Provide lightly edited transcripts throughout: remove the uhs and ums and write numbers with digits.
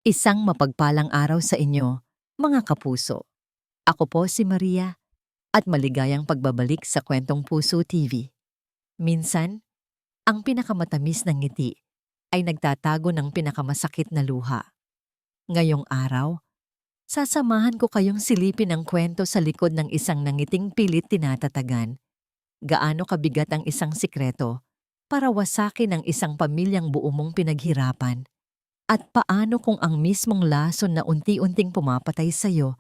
Isang mapagpalang araw sa inyo, mga kapuso. Ako po si Maria at maligayang pagbabalik sa Kwentong Puso TV. Minsan, ang pinakamatamis ng ngiti ay nagtatago ng pinakamasakit na luha. Ngayong araw, sasamahan ko kayong silipin ang kwento sa likod ng isang nangiting pilit tinatatagan. Gaano kabigat ang isang sikreto para wasakin ang isang pamilyang buo mong pinaghirapan. At paano kung ang mismong lason na unti-unting pumapatay sa'yo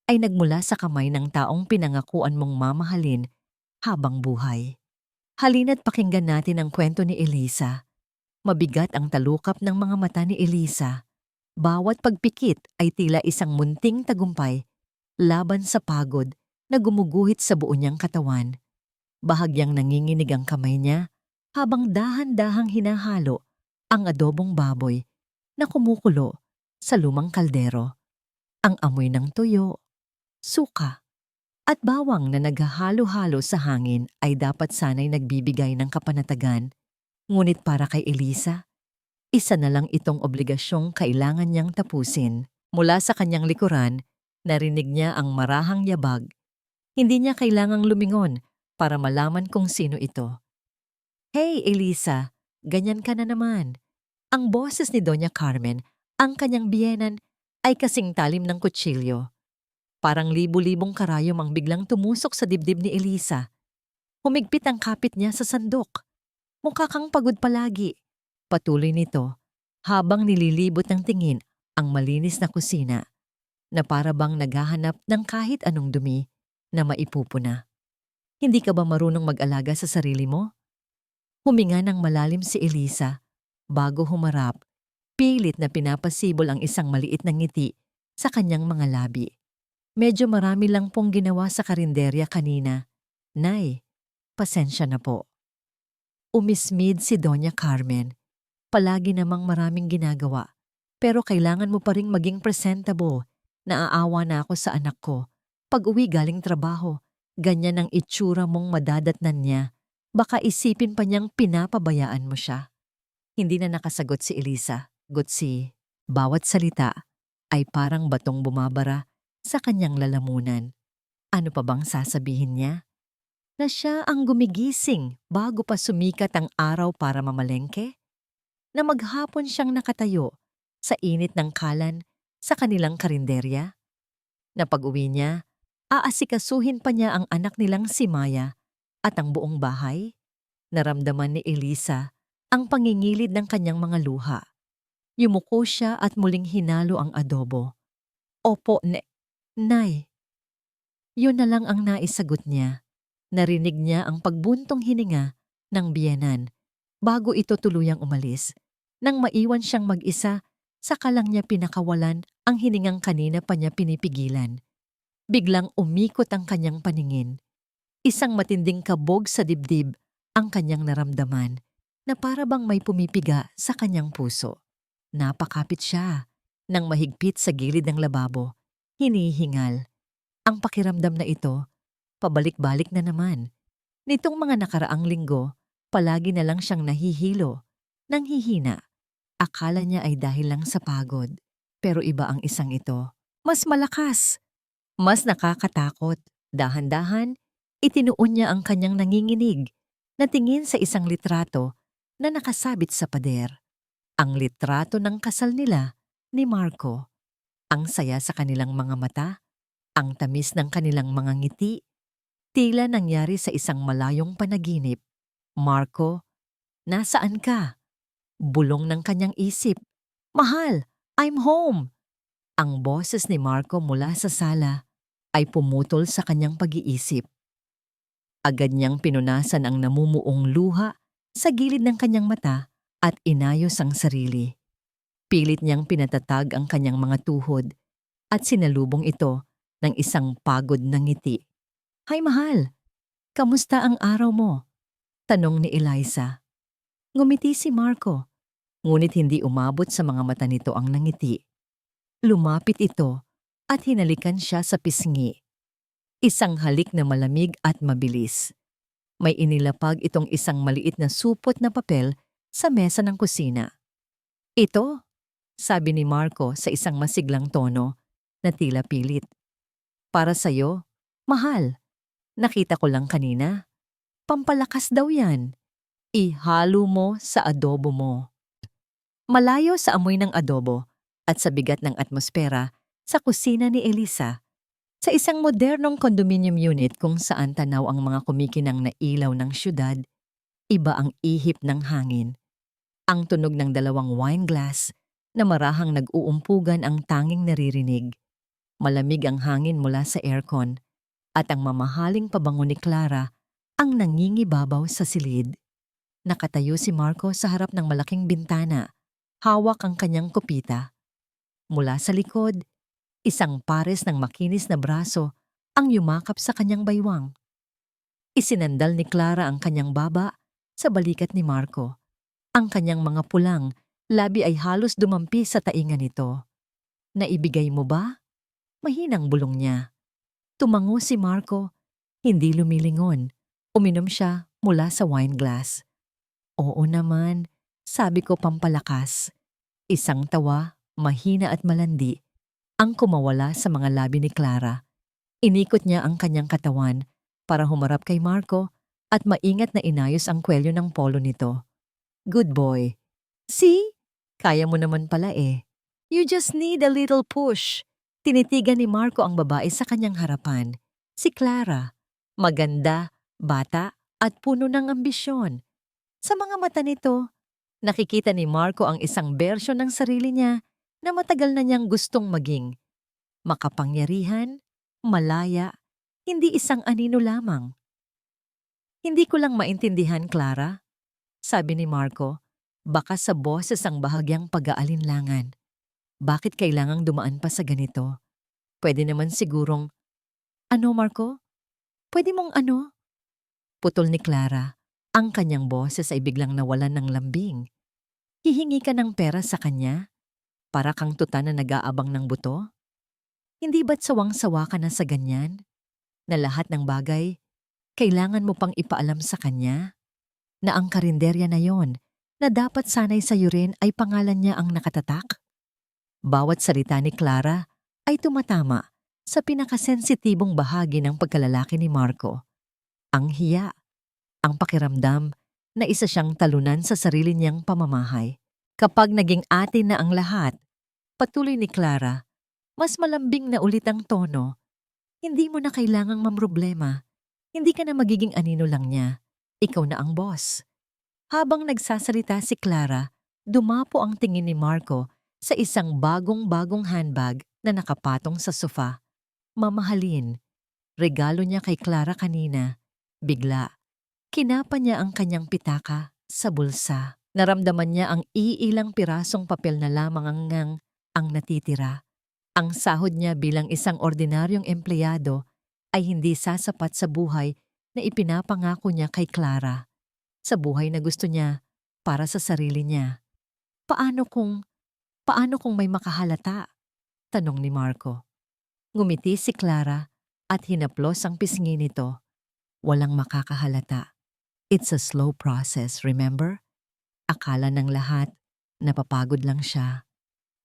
ay nagmula sa kamay ng taong pinangakuan mong mamahalin habang buhay? Halina't pakinggan natin ang kwento ni Elisa. Mabigat ang talukap ng mga mata ni Elisa. Bawat pagpikit ay tila isang munting tagumpay laban sa pagod na gumuguhit sa buo niyang katawan. Bahagyang nanginginig ang kamay niya habang dahan-dahang hinahalo ang adobong baboy na kumukulo sa lumang kaldero. Ang amoy ng tuyo, suka, at bawang na naghahalo-halo sa hangin ay dapat sana'y nagbibigay ng kapanatagan. Ngunit para kay Elisa, isa na lang itong obligasyong kailangan niyang tapusin. Mula sa kanyang likuran, narinig niya ang marahang yabag. Hindi niya kailangang lumingon para malaman kung sino ito. "Hey, Elisa, ganyan ka na naman." Ang boses ni Doña Carmen, ang kanyang biyenan, ay kasing talim ng kutsilyo. Parang libu-libong karayom ang biglang tumusok sa dibdib ni Elisa. Humigpit ang kapit niya sa sandok. "Mukha kang pagod palagi." Patuloy nito, habang nililibot ng tingin ang malinis na kusina, na para bang naghahanap ng kahit anong dumi na maipupuna. "Hindi ka ba marunong mag-alaga sa sarili mo?" Huminga ng malalim si Elisa. Bago humarap, pilit na pinapasibol ang isang maliit na ngiti sa kanyang mga labi. "Medyo marami lang pong ginawa sa karinderya kanina. Nay, pasensya na po." Umismid si Doña Carmen. "Palagi namang maraming ginagawa, pero kailangan mo pa ring maging presentable. Naaawa na ako sa anak ko. Pag-uwi galing trabaho, ganyan ang itsura mong madadatnan niya. Baka isipin pa niyang pinapabayaan mo siya." Hindi na nakasagot si Elisa. Gutsi, bawat salita ay parang batong bumabara sa kanyang lalamunan. Ano pa bang sasabihin niya? Na siya ang gumigising bago pa sumikat ang araw para mamalengke? Na maghapon siyang nakatayo sa init ng kalan sa kanilang karinderya? Na pag-uwi niya, aasikasuhin pa niya ang anak nilang si Maya at ang buong bahay? Naramdaman ni Elisa ang pangingilid ng kanyang mga luha. Yumuko siya at muling hinalo ang adobo. "Opo, Nay." Yun na lang ang naisagot niya. Narinig niya ang pagbuntong hininga ng biyenan bago ito tuluyang umalis. Nang maiwan siyang mag-isa, saka lang niya pinakawalan ang hiningang kanina pa niya pinipigilan. Biglang umikot ang kanyang paningin. Isang matinding kabog sa dibdib ang kanyang naramdaman, na para bang may pumipiga sa kanyang puso. Napakapit siya, nang mahigpit sa gilid ng lababo. Hinihingal. Ang pakiramdam na ito, pabalik-balik na naman. Nitong mga nakaraang linggo, palagi na lang siyang nahihilo, nanghihina. Akala niya ay dahil lang sa pagod. Pero iba ang isang ito. Mas malakas, mas nakakatakot. Dahan-dahan, itinuon niya ang kanyang nanginginig na tingin sa isang litrato na nakasabit sa pader. Ang litrato ng kasal nila ni Marco. Ang saya sa kanilang mga mata, ang tamis ng kanilang mga ngiti, tila nangyari sa isang malayong panaginip. "Marco, nasaan ka?" Bulong ng kanyang isip. "Mahal, I'm home!" Ang boses ni Marco mula sa sala ay pumutol sa kanyang pag-iisip. Agad niyang pinunasan ang namumuong luha sa gilid ng kanyang mata at inayos ang sarili. Pilit niyang pinatatag ang kanyang mga tuhod at sinalubong ito ng isang pagod na ngiti. "Hay mahal, kamusta ang araw mo?" tanong ni Eliza. Ngumiti si Marco, ngunit hindi umabot sa mga mata nito ang nangiti. Lumapit ito at hinalikan siya sa pisngi. Isang halik na malamig at mabilis. May inilapag itong isang maliit na supot na papel sa mesa ng kusina. "Ito, sabi ni Marco sa isang masiglang tono na tila pilit. Para sa'yo, mahal. Nakita ko lang kanina. Pampalakas daw yan. Ihalo mo sa adobo mo. Malayo sa amoy ng adobo at sa bigat ng atmosfera sa kusina ni Elisa, sa isang modernong condominium unit kung saan tanaw ang mga kumikinang na ilaw ng syudad, iba ang ihip ng hangin. Ang tunog ng dalawang wine glass na marahang nag-uumpugan ang tanging naririnig. Malamig ang hangin mula sa aircon at ang mamahaling pabango ni Clara ang nangingibabaw sa silid. Nakatayo si Marco sa harap ng malaking bintana, hawak ang kanyang kopita. Mula sa likod, isang pares ng makinis na braso ang yumakap sa kanyang baywang. Isinandal ni Clara ang kanyang baba sa balikat ni Marco. Ang kanyang mga pulang labi ay halos dumampi sa tainga nito. Naibigay mo ba? Mahinang bulong niya. Tumango si Marco, hindi lumilingon. Uminom siya mula sa wine glass. Oo naman, sabi ko pampalakas. Isang tawa, mahina at malandi, ang kumawala sa mga labi ni Clara. Inikot niya ang kanyang katawan para humarap kay Marco at maingat na inayos ang kwelyo ng polo nito. Good boy. See? Kaya mo naman pala eh. You just need a little push. Tinitigan ni Marco ang babae sa kanyang harapan. Si Clara. Maganda, bata, at puno ng ambisyon. Sa mga mata nito, nakikita ni Marco ang isang bersyon ng sarili niya na matagal na niyang gustong maging. Makapangyarihan, malaya, hindi isang anino lamang. Hindi ko lang maintindihan, Clara, sabi ni Marco, baka sa boses ang bahagyang pag-aalinlangan. Bakit kailangang dumaan pa sa ganito? Pwede naman sigurong, ano Marco? Pwede mong ano? Putol ni Clara. Ang kanyang boses ay biglang nawalan ng lambing. Hihingi ka ng pera sa kanya? Para kang tuta na nag-aabang ng buto? Hindi ba't sawang-sawa ka na sa ganyan? Na lahat ng bagay, kailangan mo pang ipaalam sa kanya? Na ang karinderya na yon, na dapat sanay sa'yo rin ay pangalan niya ang nakatatak? Bawat salita ni Clara ay tumatama sa pinakasensitibong bahagi ng pagkalalaki ni Marco. Ang hiya. Ang pakiramdam na isa siyang talunan sa sarili niyang pamamahay. Kapag naging atin na ang lahat, patuloy ni Clara, mas malambing na ulit ang tono. Hindi mo na kailangang mamroblema. Hindi ka na magiging anino lang niya. Ikaw na ang boss. Habang nagsasalita si Clara, dumapo ang tingin ni Marco sa isang bagong-bagong handbag na nakapatong sa sofa. Mamahalin. Regalo niya kay Clara kanina. Bigla. Kinapa niya ang kanyang pitaka sa bulsa. Naramdaman niya ang iilang pirasong papel na lamang ang natitira. Ang sahod niya bilang isang ordinaryong empleyado ay hindi sasapat sa buhay na ipinapangako niya kay Clara. Sa buhay na gusto niya para sa sarili niya. Paano kung may makahalata? Tanong ni Marco. Ngumiti si Clara at hinaplos ang pisngi nito. Walang makakahalata. It's a slow process, remember? Akala ng lahat, napapagod lang siya.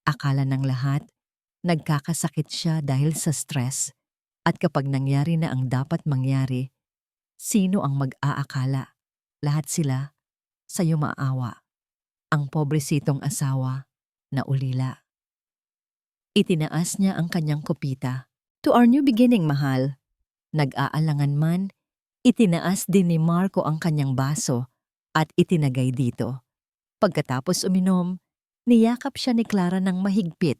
Akala ng lahat, nagkakasakit siya dahil sa stress. At kapag nangyari na ang dapat mangyari, sino ang mag-aakala? Lahat sila, sa'yo maawa. Ang pobresitong asawa, na ulila. Itinaas niya ang kanyang kopita. To our new beginning, mahal. Nag-aalangan man, itinaas din ni Marco ang kanyang baso at itinagay dito. Pagkatapos uminom, niyakap siya ni Clara ng mahigpit.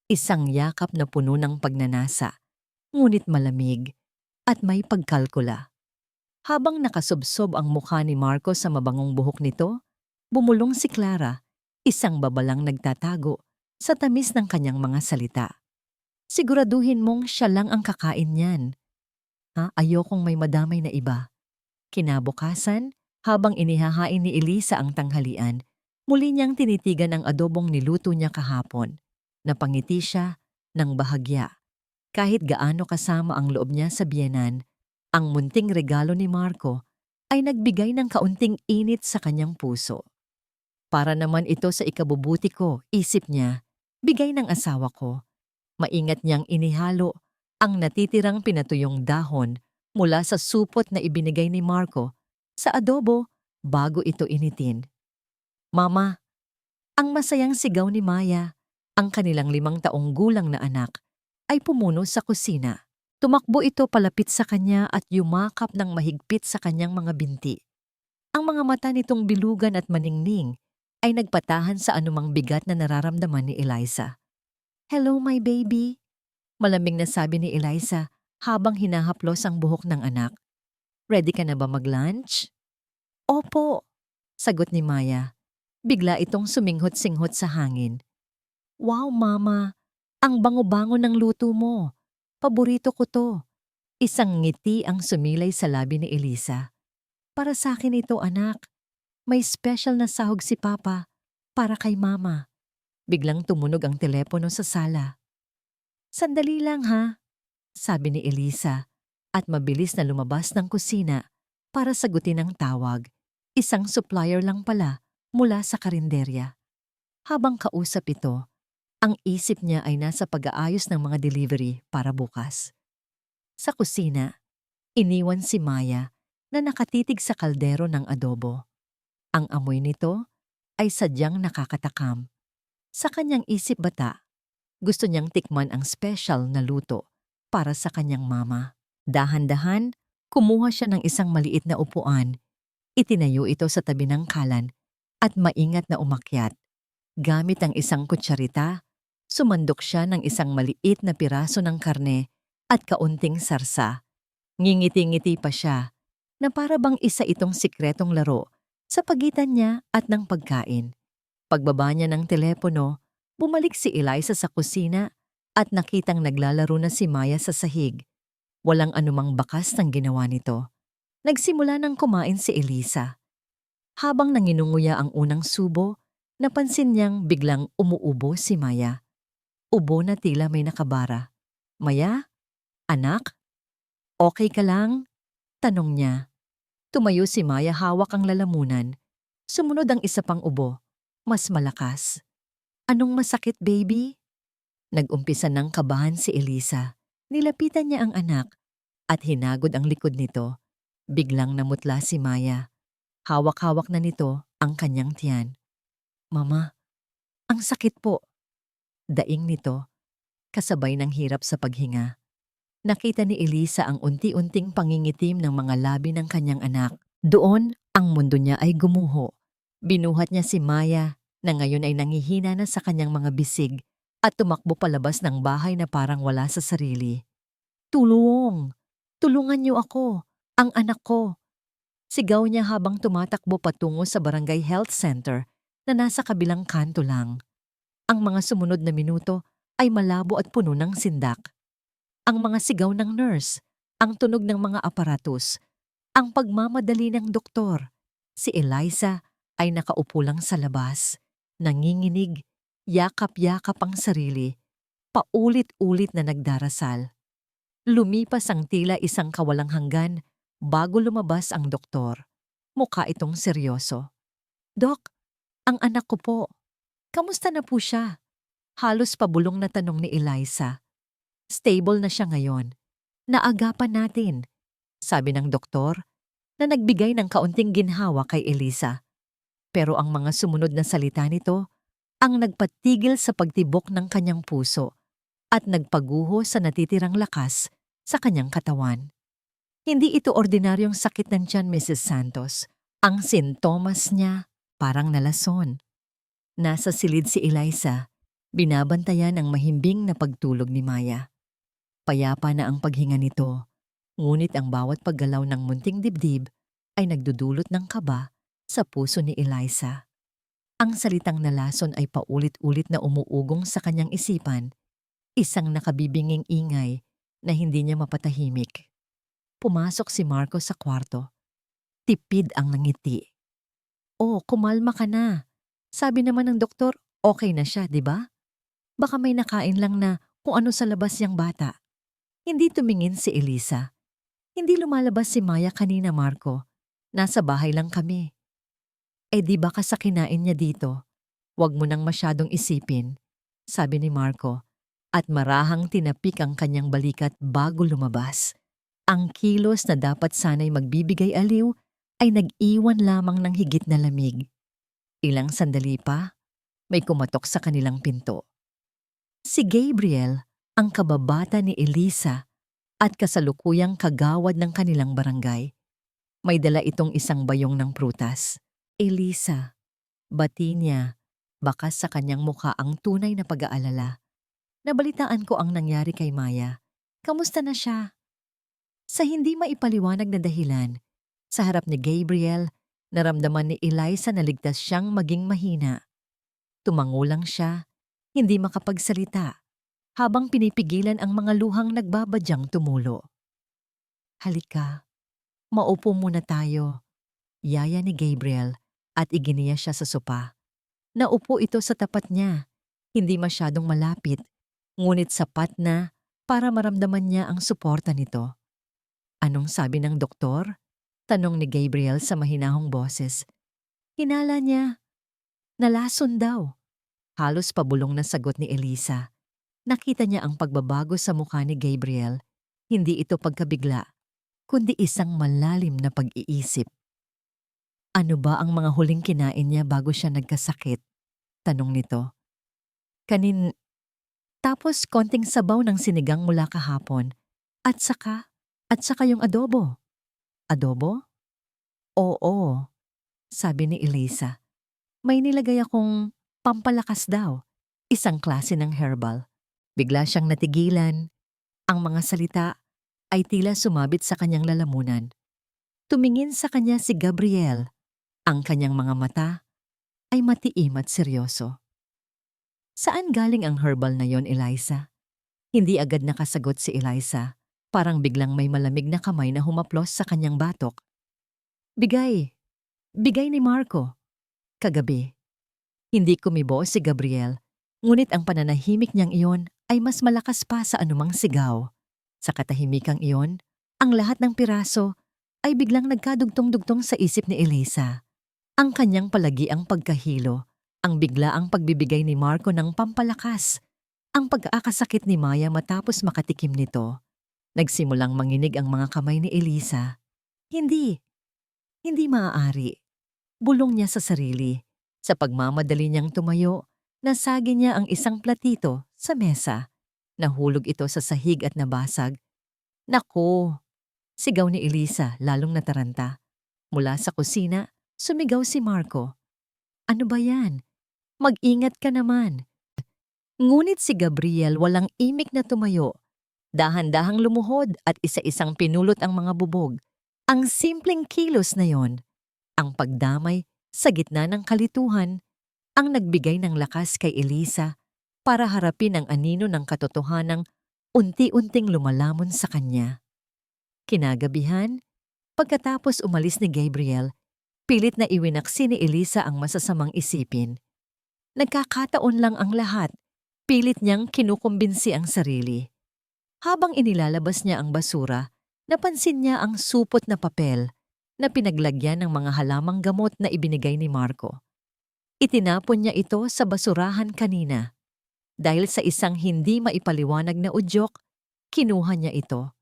Isang yakap na puno ng pagnanasa, ngunit malamig at may pagkalkula. Habang nakasubsob ang mukha ni Marco sa mabangong buhok nito, bumulong si Clara, isang babalang nagtatago sa tamis ng kanyang mga salita. Siguraduhin mong siya lang ang kakain niyan. Ayokong may madamay na iba. Kinabukasan, habang inihahain ni Elisa ang tanghalian, muli niyang tinitigan ang adobong niluto niya kahapon. Napangiti siya ng bahagya. Kahit gaano kasama ang loob niya sa biyenan, ang munting regalo ni Marco ay nagbigay ng kaunting init sa kanyang puso. Para naman ito sa ikabubuti ko, isip niya, Bigay ng asawa ko. Maingat niyang inihalo ang natitirang pinatuyong dahon mula sa supot na ibinigay ni Marco sa adobo bago ito initin. Mama, ang masayang sigaw ni Maya, ang kanilang 5 taong gulang na anak, ay pumuno sa kusina. Tumakbo ito palapit sa kanya at yumakap ng mahigpit sa kanyang mga binti. Ang mga mata nitong bilugan at maningning ay nagpatahan sa anumang bigat na nararamdaman ni Eliza. "Hello, my baby," malamig na sabi ni Eliza habang hinahaplos ang buhok ng anak. "Ready ka na ba mag-lunch?" "Opo," sagot ni Maya. Bigla itong suminghot-singhot sa hangin. "Wow, Mama! Ang bango-bango ng luto mo. Paborito ko to." Isang ngiti ang sumilay sa labi ni Eliza. "Para sa akin ito, anak. May special na sahog si Papa para kay Mama." Biglang tumunog ang telepono sa sala. "Sandali lang ha," sabi ni Eliza at mabilis na lumabas ng kusina para sagutin ang tawag. Isang supplier lang pala mula sa karinderya. Habang kausap ito, ang isip niya ay nasa pag-aayos ng mga delivery para bukas. Sa kusina, iniwan si Maya na nakatitig sa kaldero ng adobo. Ang amoy nito ay sadyang nakakatakam. Sa kanyang isip bata, gusto niyang tikman ang special na luto para sa kanyang mama. Dahan-dahan, kumuha siya ng isang maliit na upuan. Itinayo ito sa tabi ng kalan at maingat na umakyat. Gamit ang isang kutsarita, sumandok siya ng isang maliit na piraso ng karne at kaunting sarsa. Ngingiti-ngiti pa siya na para bang isa itong sikretong laro sa pagitan niya at ng pagkain. Pagbaba niya ng telepono, bumalik si Eliza sa kusina at nakitang naglalaro na si Maya sa sahig. Walang anumang bakas ng ginawa nito. Nagsimula ng kumain si Eliza. Habang nanginunguya ang unang subo, napansin niyang biglang umuubo si Maya. Ubo na tila may nakabara. "Maya? Anak? Okay ka lang?" tanong niya. Tumayo si Maya, hawak ang lalamunan. Sumunod ang isa pang ubo, mas malakas. "Anong masakit, baby?" Nag-umpisa ng kabahan si Eliza. Nilapitan niya ang anak at hinagod ang likod nito. Biglang namutla si Maya. Hawak-hawak na nito ang kanyang tiyan. "Mama, ang sakit po." Daing nito, kasabay ng hirap sa paghinga. Nakita ni Eliza ang unti-unting pangingitim ng mga labi ng kanyang anak. Doon, ang mundo niya ay gumuho. Binuhat niya si Maya na ngayon ay nangihina na sa kanyang mga bisig at tumakbo palabas ng bahay na parang wala sa sarili. "Tulong! Tulungan niyo ako! Ang anak ko!" Sigaw niya habang tumatakbo patungo sa barangay health center na nasa kabilang kanto lang. Ang mga sumunod na minuto ay malabo at puno ng sindak. Ang mga sigaw ng nurse, ang tunog ng mga aparatus, ang pagmamadali ng doktor. Si Eliza ay nakaupo lang sa labas, nanginginig, yakap-yakap ang sarili, paulit-ulit na nagdarasal. Lumipas ang tila isang kawalang hanggan bago lumabas ang doktor. Mukha itong seryoso. "Dok, ang anak ko po. Kamusta na po siya?" Halos pabulong na tanong ni Eliza. "Stable na siya ngayon. Naagapan natin," sabi ng doktor na nagbigay ng kaunting ginhawa kay Eliza. Pero ang mga sumunod na salita nito ang nagpatigil sa pagtibok ng kanyang puso at nagpaguho sa natitirang lakas sa kanyang katawan. Hindi ito ordinaryong sakit ng tiyan, Mrs. Santos. Ang sintomas niya parang nalason. Nasa silid si Eliza, binabantayan ang mahimbing na pagtulog ni Maya. Payapa na ang paghinga nito, ngunit ang bawat paggalaw ng munting dibdib ay nagdudulot ng kaba sa puso ni Eliza. Ang salitang nalason ay paulit-ulit na umuugong sa kanyang isipan, isang nakabibinging ingay na hindi niya mapatahimik. Pumasok si Marco sa kwarto. Tipid ang nangiti. "Oh, kumalma ka na. Sabi naman ng doktor, okay na siya, di ba? Baka may nakain lang na kung ano sa labas yang bata." Hindi tumingin si Eliza. "Hindi lumalabas si Maya kanina, Marco. Nasa bahay lang kami." "Eh di baka sa kinain niya dito. Huwag mo nang masyadong isipin. sabi ni Marco, at marahang tinapik ang kanyang balikat bago lumabas. Ang kilos na dapat sana'y magbibigay aliw ay nag-iwan lamang ng higit na lamig. Ilang sandali pa, may kumatok sa kanilang pinto. Si Gabriel, ang kababata ni Elisa at kasalukuyang kagawad ng kanilang barangay. May dala itong isang bayong ng prutas. Elisa, bati niya, bakas sa kanyang mukha ang tunay na pag-aalala. Nabalitaan ko ang nangyari kay Maya. Kamusta na siya? Sa hindi maipaliwanag na dahilan, sa harap ni Gabriel, naramdaman ni Eliza na ligtas siyang maging mahina. Tumango lang siya, hindi makapagsalita, habang pinipigilan ang mga luhang nagbabadyang tumulo. Halika, maupo muna tayo, yaya ni Gabriel at iginiya siya sa sopa. Naupo ito sa tapat niya, hindi masyadong malapit, ngunit sapat na para maramdaman niya ang suporta nito. Anong sabi ng doktor? Tanong ni Gabriel sa mahinahong boses. Hinala niya, nalason daw. Halos pabulong na sagot ni Elisa. Nakita niya ang pagbabago sa mukha ni Gabriel. Hindi ito pagkabigla, kundi isang malalim na pag-iisip. Ano ba ang mga huling kinain niya bago siya nagkasakit? Tanong nito. Tapos konting sabaw ng sinigang mula kahapon. At saka yung adobo. Adobo? Oo, sabi ni Elisa. May nilagay akong pampalakas daw, isang klase ng herbal. Bigla siyang natigilan. Ang mga salita ay tila sumabit sa kanyang lalamunan. Tumingin sa kanya si Gabriel. Ang kanyang mga mata ay matiim at seryoso. Saan galing ang herbal na yon, Eliza? Hindi agad nakasagot si Eliza. Parang biglang may malamig na kamay na humaplos sa kanyang batok. Bigay ni Marco. Kagabi. Hindi kumibo si Gabriel, ngunit ang pananahimik niyang iyon ay mas malakas pa sa anumang sigaw. Sa katahimikang iyon, ang lahat ng piraso ay biglang nagkadugtong-dugtong sa isip ni Elisa. Ang kanyang palagiang pagkahilo, ang biglaang pagbibigay ni Marco ng pampalakas, ang pag-aakasakit ni Maya matapos makatikim nito. Nagsimulang manginig ang mga kamay ni Elisa. Hindi maaari. Bulong niya sa sarili. Sa pagmamadali niyang tumayo, nasagi niya ang isang platito sa mesa. Nahulog ito sa sahig at nabasag. Naku! Sigaw ni Elisa, lalong nataranta. Mula sa kusina, sumigaw si Marco. Ano ba yan? Mag-ingat ka naman. Ngunit si Gabriel walang imik na tumayo. Dahan-dahang lumuhod at isa-isang pinulot ang mga bubog. Ang simpleng kilos na yon, ang pagdamay sa gitna ng kalituhan, ang nagbigay ng lakas kay Elisa para harapin ang anino ng katotohanang unti-unting lumalamon sa kanya. Kinagabihan, pagkatapos umalis ni Gabriel, pilit na iwinaksi ni Elisa ang masasamang isipin. Nagkakataon lang ang lahat, pilit niyang kinukumbinsi ang sarili. Habang inilalabas niya ang basura, napansin niya ang supot na papel na pinaglagyan ng mga halamang gamot na ibinigay ni Marco. Itinapon niya ito sa basurahan kanina. Dahil sa isang hindi maipaliwanag na udyok, kinuha niya ito.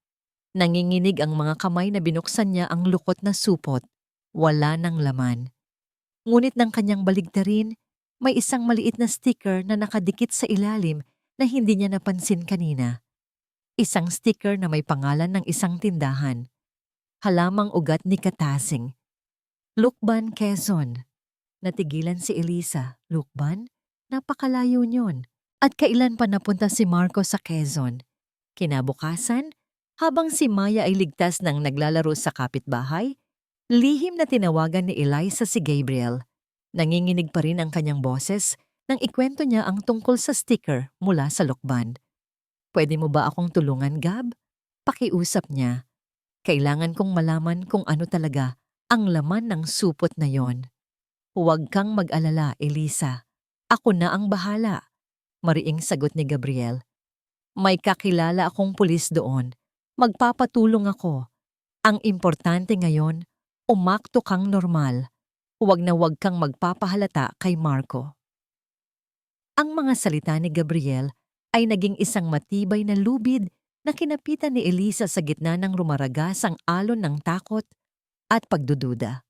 Nanginginig ang mga kamay na binuksan niya ang lukot na supot. Wala ng laman. Ngunit ng kanyang baligtarin, may isang maliit na sticker na nakadikit sa ilalim na hindi niya napansin kanina. Isang sticker na may pangalan ng isang tindahan. Halamang ugat ni Katasing. Lukban, Quezon. Natigilan si Elisa. Lukban? Napakalayo niyon. At kailan pa napunta si Marco sa Quezon? Kinabukasan, habang si Maya ay ligtas nang naglalaro sa kapitbahay, lihim na tinawagan ni Eliza si Gabriel. Nanginginig pa rin ang kanyang boses nang ikwento niya ang tungkol sa sticker mula sa Lukban. Pwede mo ba akong tulungan, Gab? Pakiusap niya. Kailangan kong malaman kung ano talaga ang laman ng supot na yon. Huwag kang mag-alala, Elisa. Ako na ang bahala. Mariing sagot ni Gabriel. May kakilala akong pulis doon. Magpapatulong ako. Ang importante ngayon, umakto kang normal. Huwag na huwag kang magpapahalata kay Marco. Ang mga salita ni Gabriel ay naging isang matibay na lubid na kinapitan ni Elisa sa gitna ng rumaragasang alon ng takot at pagdududa.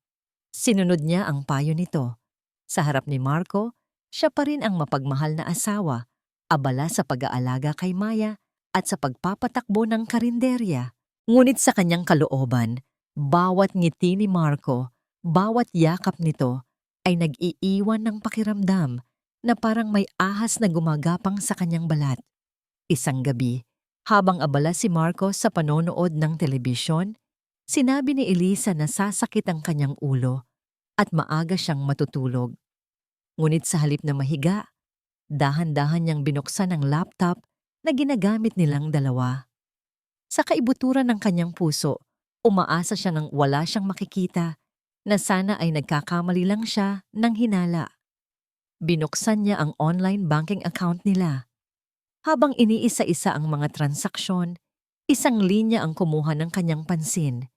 Sinunod niya ang payo nito. Sa harap ni Marco, siya pa rin ang mapagmahal na asawa, abala sa pag-aalaga kay Maya at sa pagpapatakbo ng karinderya. Ngunit sa kanyang kalooban, bawat ngiti ni Marco, bawat yakap nito ay nag-iiwan ng pakiramdam na parang may ahas na gumagapang sa kanyang balat. Isang gabi, habang abala si Marco sa panonood ng telebisyon, sinabi ni Elisa na sasakit ang kanyang ulo at maaga siyang matutulog. Ngunit sa halip na mahiga, dahan-dahan niyang binuksan ang laptop na ginagamit nilang dalawa. Sa kaibuturan ng kanyang puso, umaasa siya nang wala siyang makikita, na sana ay nagkakamali lang siya ng hinala. Binuksan niya ang online banking account nila. Habang iniisa-isa ang mga transaksyon, isang linya ang kumuha ng kanyang pansin.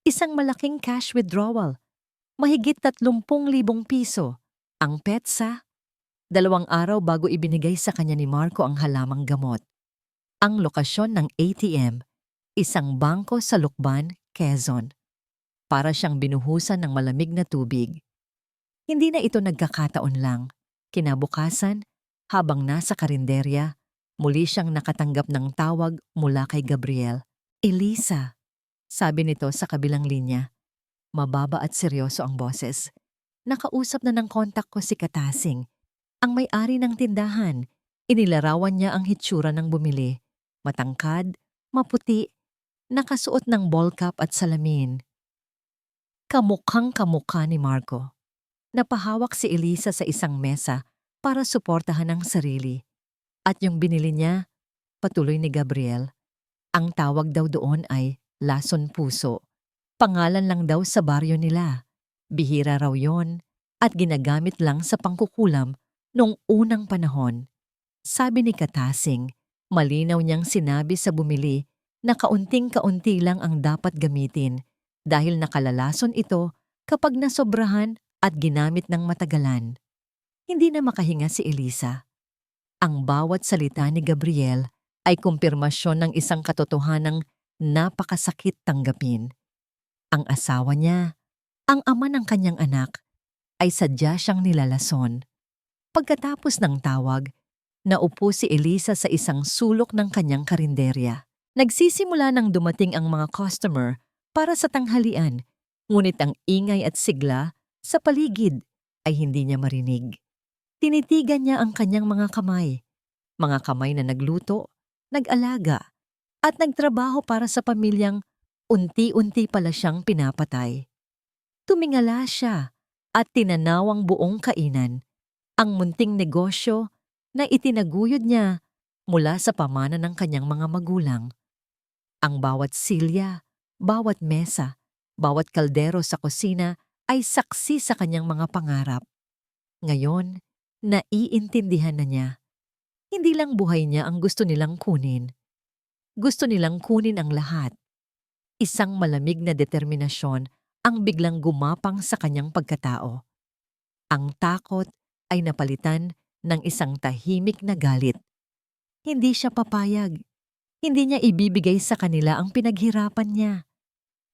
Isang malaking cash withdrawal, mahigit 30,000 piso, ang petsa. 2 araw bago ibinigay sa kanya ni Marco ang halamang gamot. Ang lokasyon ng ATM, isang bangko sa Lukban, Quezon. Para siyang binuhusan ng malamig na tubig. Hindi na ito nagkakataon lang. Kinabukasan, habang nasa karinderya, muli siyang nakatanggap ng tawag mula kay Gabriel. Elisa, sabi nito sa kabilang linya. Mababa at seryoso ang boses. Nakausap na ng kontak ko si Katasing, ang may-ari ng tindahan. Inilarawan niya ang hitsura ng bumili. Matangkad, maputi, nakasuot ng ball cap at salamin. Kamukhang kamukha ni Marco. Napahawak si Elisa sa isang mesa para suportahan ang sarili. At yung binili niya, patuloy ni Gabriel, ang tawag daw doon ay Lason Puso. Pangalan lang daw sa baryo nila. Bihira raw yon at ginagamit lang sa pangkukulam noong unang panahon. Sabi ni Katasing, malinaw niyang sinabi sa bumili na kaunting-kaunti lang ang dapat gamitin dahil nakalalason ito kapag nasobrahan at ginamit ng matagalan. Hindi na makahinga si Elisa. Ang bawat salita ni Gabriel ay kumpirmasyon ng isang katotohanang napakasakit tanggapin. Ang asawa niya, ang ama ng kanyang anak, ay sadya siyang nilalason. Pagkatapos ng tawag, naupo si Elisa sa isang sulok ng kanyang karinderya. Nagsisimula nang dumating ang mga customer para sa tanghalian, ngunit ang ingay at sigla sa paligid ay hindi niya marinig. Tinitigan niya ang kanyang mga kamay na nagluto, nag-alaga, at nagtrabaho para sa pamilyang unti-unti pala siyang pinapatay. Tumingala siya at tinanaw ang buong kainan, ang munting negosyo na itinaguyod niya mula sa pamana ng kanyang mga magulang. Ang bawat silya, bawat mesa, bawat kaldero sa kusina ay saksi sa kanyang mga pangarap. Ngayon, naiintindihan na niya. Hindi lang buhay niya ang gusto nilang kunin. Gusto nilang kunin ang lahat. Isang malamig na determinasyon ang biglang gumapang sa kanyang pagkatao. Ang takot ay napalitan ng isang tahimik na galit. Hindi siya papayag. Hindi niya ibibigay sa kanila ang pinaghirapan niya.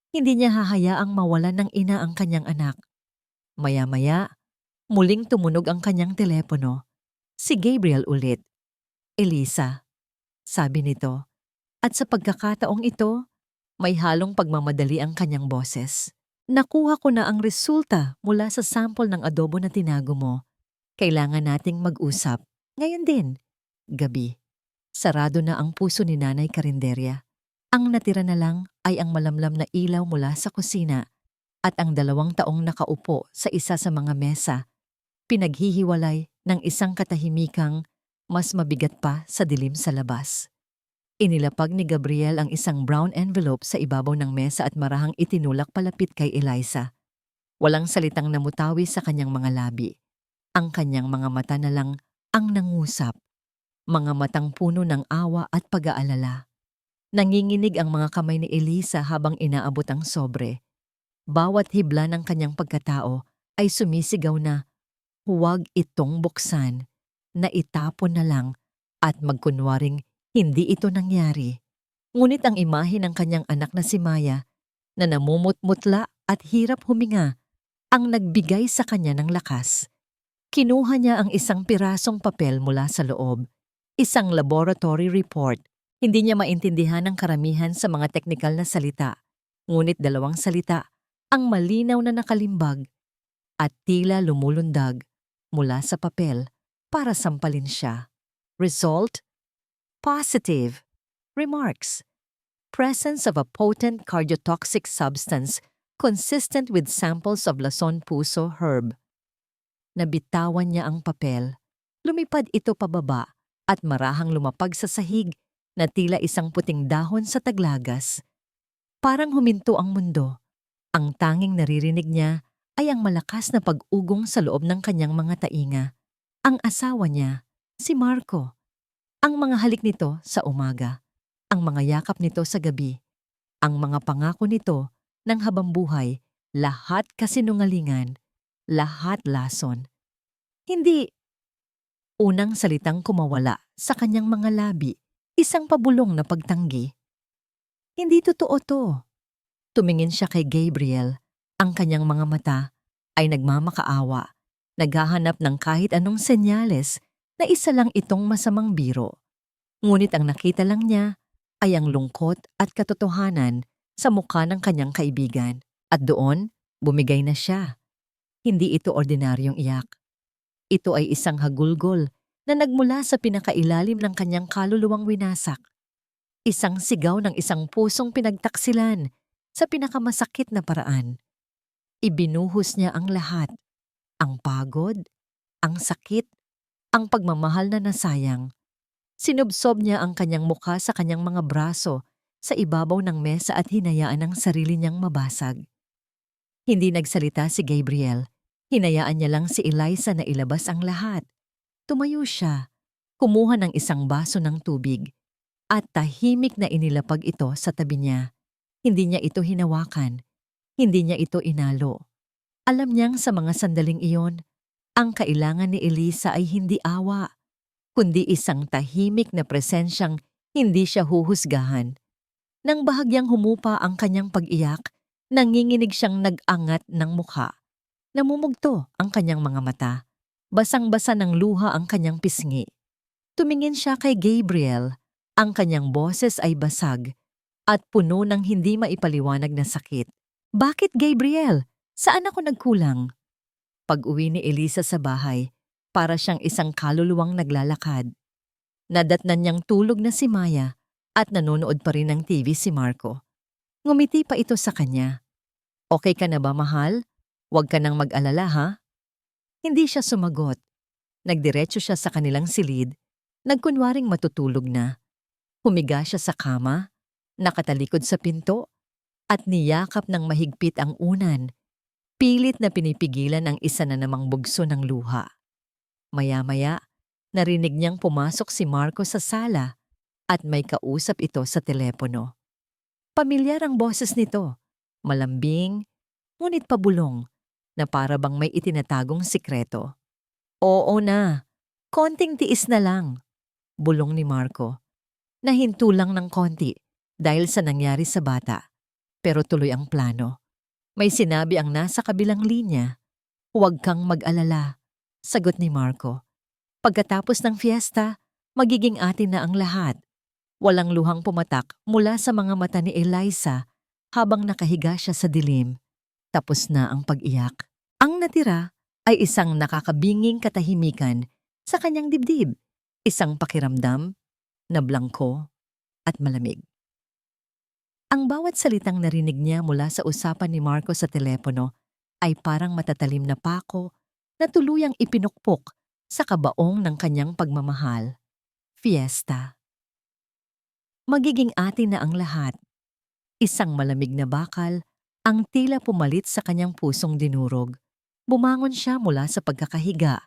Hindi niya hahayaang mawalan ng ina ang kanyang anak. Maya-maya, muling tumunog ang kanyang telepono. Si Gabriel ulit. Elisa, sabi nito. At sa pagkakataong ito, may halong pagmamadali ang kanyang boses. Nakuha ko na ang resulta mula sa sample ng adobo na tinago mo. Kailangan nating mag-usap. Ngayon din. Gabi. Sarado na ang puso ni Nanay Karinderya. Ang natira na lang ay ang malamlam na ilaw mula sa kusina at ang 2 taong nakaupo sa isa sa mga mesa, pinaghihiwalay ng isang katahimikang mas mabigat pa sa dilim sa labas. Inilapag ni Gabriel ang isang brown envelope sa ibabaw ng mesa at marahang itinulak palapit kay Eliza. Walang salitang namutawi sa kanyang mga labi. Ang kanyang mga mata na lang ang nangusap. Mga matang puno ng awa at pag-aalala. Nanginginig ang mga kamay ni Elisa habang inaabot ang sobre. Bawat hibla ng kanyang pagkatao ay sumisigaw na, huwag itong buksan. na itapon na lang at magkunwaring hindi ito nangyari. Ngunit ang imahe ng kanyang anak na si Maya na namumutmutla at hirap huminga ang nagbigay sa kanya ng lakas. Kinuha niya ang isang pirasong papel mula sa loob, isang laboratory report. Hindi niya maintindihan ang karamihan sa mga teknikal na salita, ngunit 2 salita ang malinaw na nakalimbag at tila lumulundag mula sa papel para sampalin siya. Result? Positive. Remarks. Presence of a potent cardiotoxic substance consistent with samples of Lason Puso herb. Nabitawan niya ang papel. Lumipad ito pababa at marahang lumapag sa sahig na tila isang puting dahon sa taglagas. Parang huminto ang mundo. Ang tanging naririnig niya ay ang malakas na pag-ugong sa loob ng kanyang mga tainga. Ang asawa niya, si Marco. Ang mga halik nito sa umaga. Ang mga yakap nito sa gabi. Ang mga pangako nito ng habambuhay, lahat kasinungalingan, lahat lason. Hindi unang salitang kumawala sa kanyang mga labi, isang pabulong na pagtanggi. Hindi totoo to. Tumingin siya kay Gabriel. Ang kanyang mga mata ay nagmamakaawa, naghahanap ng kahit anong senyales na isa lang itong masamang biro. Ngunit ang nakita lang niya ay ang lungkot at katotohanan sa mukha ng kanyang kaibigan. At doon, bumigay na siya. Hindi ito ordinaryong iyak. Ito ay isang hagulgol na nagmula sa pinakailalim ng kanyang kaluluwang winasak. Isang sigaw ng isang pusong pinagtaksilan sa pinakamasakit na paraan. Ibinuhos niya ang lahat. Ang pagod, ang sakit, ang pagmamahal na nasayang. Sinubsob niya ang kanyang mukha sa kanyang mga braso sa ibabaw ng mesa at hinayaan ang sarili niyang mabasag. Hindi nagsalita si Gabriel. Hinayaan niya lang si Eliza na ilabas ang lahat. Tumayo siya, kumuha ng isang baso ng tubig, at tahimik na inilapag ito sa tabi niya. Hindi niya ito hinawakan. Hindi niya ito inalo. Alam niyang sa mga sandaling iyon, ang kailangan ni Eliza ay hindi awa, kundi isang tahimik na presensyang hindi siya huhusgahan. Nang bahagyang humupa ang kanyang pag-iyak, nanginginig siyang nag-angat ng mukha. Namumugto ang kanyang mga mata. Basang-basa ng luha ang kanyang pisngi. Tumingin siya kay Gabriel. Ang kanyang boses ay basag at puno ng hindi maipaliwanag na sakit. Bakit, Gabriel? Saan ako nagkulang? Pag-uwi ni Eliza sa bahay, para siyang isang kaluluwang naglalakad. Nadatnan niyang tulog na si Maya at nanonood pa rin ng TV si Marco. Ngumiti pa ito sa kanya. Okay ka na ba, mahal? Huwag ka nang mag-alala, ha? Hindi siya sumagot. Nagdiretso siya sa kanilang silid, nagkunwaring matutulog na. Humiga siya sa kama, nakatalikod sa pinto, at niyakap ng mahigpit ang unan, pilit na pinipigilan ang isa na namang bugso ng luha. Maya-maya, narinig niyang pumasok si Marco sa sala at may kausap ito sa telepono. Pamilyar ang boses nito, malambing, ngunit pabulong, na para bang may itinatagong sikreto. Oo na, konting tiis na lang, bulong ni Marco. Nahinto lang ng konti dahil sa nangyari sa bata, pero tuloy ang plano. May sinabi ang nasa kabilang linya, huwag kang mag-alala, sagot ni Marco. Pagkatapos ng fiesta, magiging atin na ang lahat. Walang luhang pumatak mula sa mga mata ni Eliza habang nakahiga siya sa dilim. Tapos na ang pag-iyak. Ang natira ay isang nakakabinging katahimikan sa kanyang dibdib. Isang pakiramdam na blangko at malamig. Ang bawat salitang narinig niya mula sa usapan ni Marco sa telepono ay parang matatalim na pako na tuluyang ipinukpok sa kabaong ng kanyang pagmamahal. Fiesta. Magiging atin na ang lahat. Isang malamig na bakal ang tila pumalit sa kanyang pusong dinurog. Bumangon siya mula sa pagkakahiga.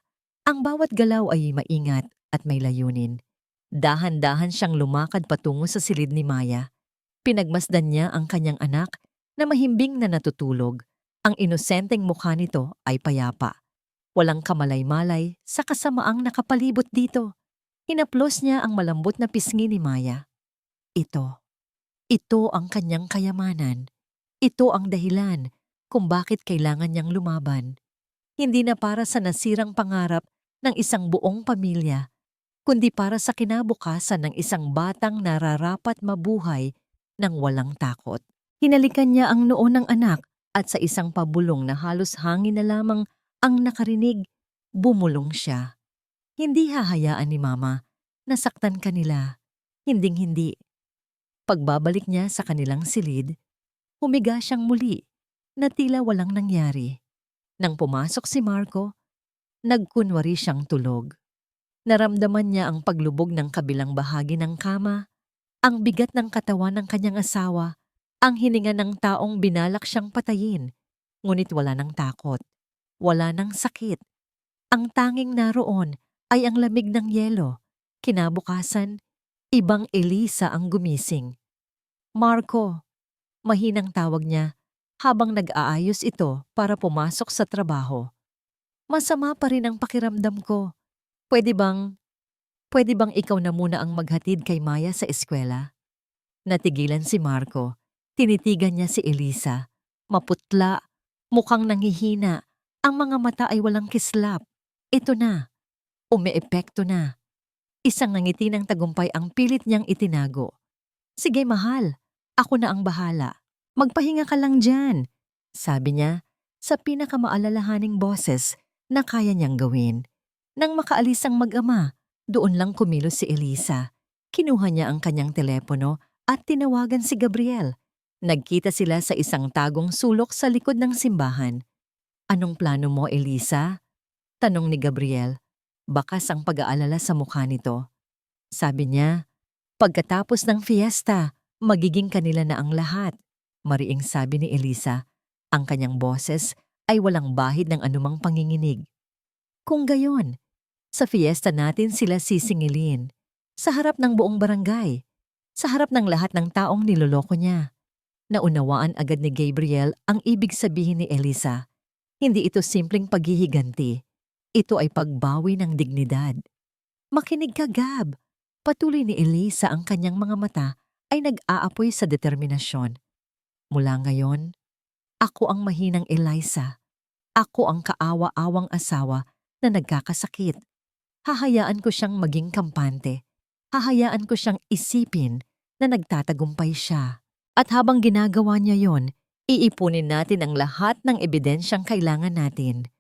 Ang bawat galaw ay maingat at may layunin. Dahan-dahan siyang lumakad patungo sa silid ni Maya. Pinagmasdan niya ang kanyang anak na mahimbing na natutulog. Ang inosenteng mukha nito ay payapa. Walang kamalay-malay sa kasamaang nakapalibot dito. Hinaplos niya ang malambot na pisngi ni Maya. Ito ang kanyang kayamanan. Ito ang dahilan kung bakit kailangan niyang lumaban. Hindi na para sa nasirang pangarap ng isang buong pamilya, kundi para sa kinabukasan ng isang batang nararapat mabuhay ng walang takot. Hinalikan niya ang noo ng anak at sa isang pabulong na halos hangin na lamang ang nakarinig, bumulong siya. Hindi hahayaan ni Mama na saktan kanila. Hinding-hindi. Pagbabalik niya sa kanilang silid, humiga siyang muli na tila walang nangyari. Nang pumasok si Marco, nagkunwari siyang tulog. Naramdaman niya ang paglubog ng kabilang bahagi ng kama, ang bigat ng katawan ng kanyang asawa, ang hininga ng taong binalak siyang patayin. Ngunit wala ng takot, wala ng sakit. Ang tanging naroon ay ang lamig ng yelo. Kinabukasan, ibang Elisa ang gumising. Marco, mahinang tawag niya habang nag-aayos ito para pumasok sa trabaho. Masama pa rin ang pakiramdam ko. Pwede bang ikaw na muna ang maghatid kay Maya sa eskwela? Natigilan si Marco. Tinitigan niya si Elisa. Maputla, mukhang nanghihina. Ang mga mata ay walang kislap. Ito na. Umeepekto na. Isang ngiti ng tagumpay ang pilit niyang itinago. Sige mahal, ako na ang bahala. Magpahinga ka lang dyan, sabi niya sa pinakamaalalahaning boses na kaya niyang gawin. Nang makaalis ang mag-ama, doon lang kumilos si Elisa. Kinuha niya ang kanyang telepono at tinawagan si Gabriel. Nagkita sila sa isang tagong sulok sa likod ng simbahan. Anong plano mo, Elisa? Tanong ni Gabriel. Bakas ang pag-aalala sa mukha nito. Sabi niya, pagkatapos ng fiesta, magiging kanila na ang lahat. Mariing sabi ni Elisa. Ang kanyang boses ay walang bahid ng anumang panginginig. Kung gayon, sa fiesta natin sila sisingilin. Sa harap ng buong barangay. Sa harap ng lahat ng taong niloloko niya. Naunawaan agad ni Gabriel ang ibig sabihin ni Elisa. Hindi ito simpleng paghihiganti. Ito ay pagbawi ng dignidad. Makinig ka, Gab. Patuloy ni Elisa, ang kanyang mga mata ay nag-aapoy sa determinasyon. Mula ngayon, ako ang mahinang Eliza. Ako ang kaawa-awang asawa na nagkakasakit. Hahayaan ko siyang maging kampante. Hahayaan ko siyang isipin na nagtatagumpay siya. At habang ginagawa niya yon, iipunin natin ang lahat ng ebidensyang kailangan natin.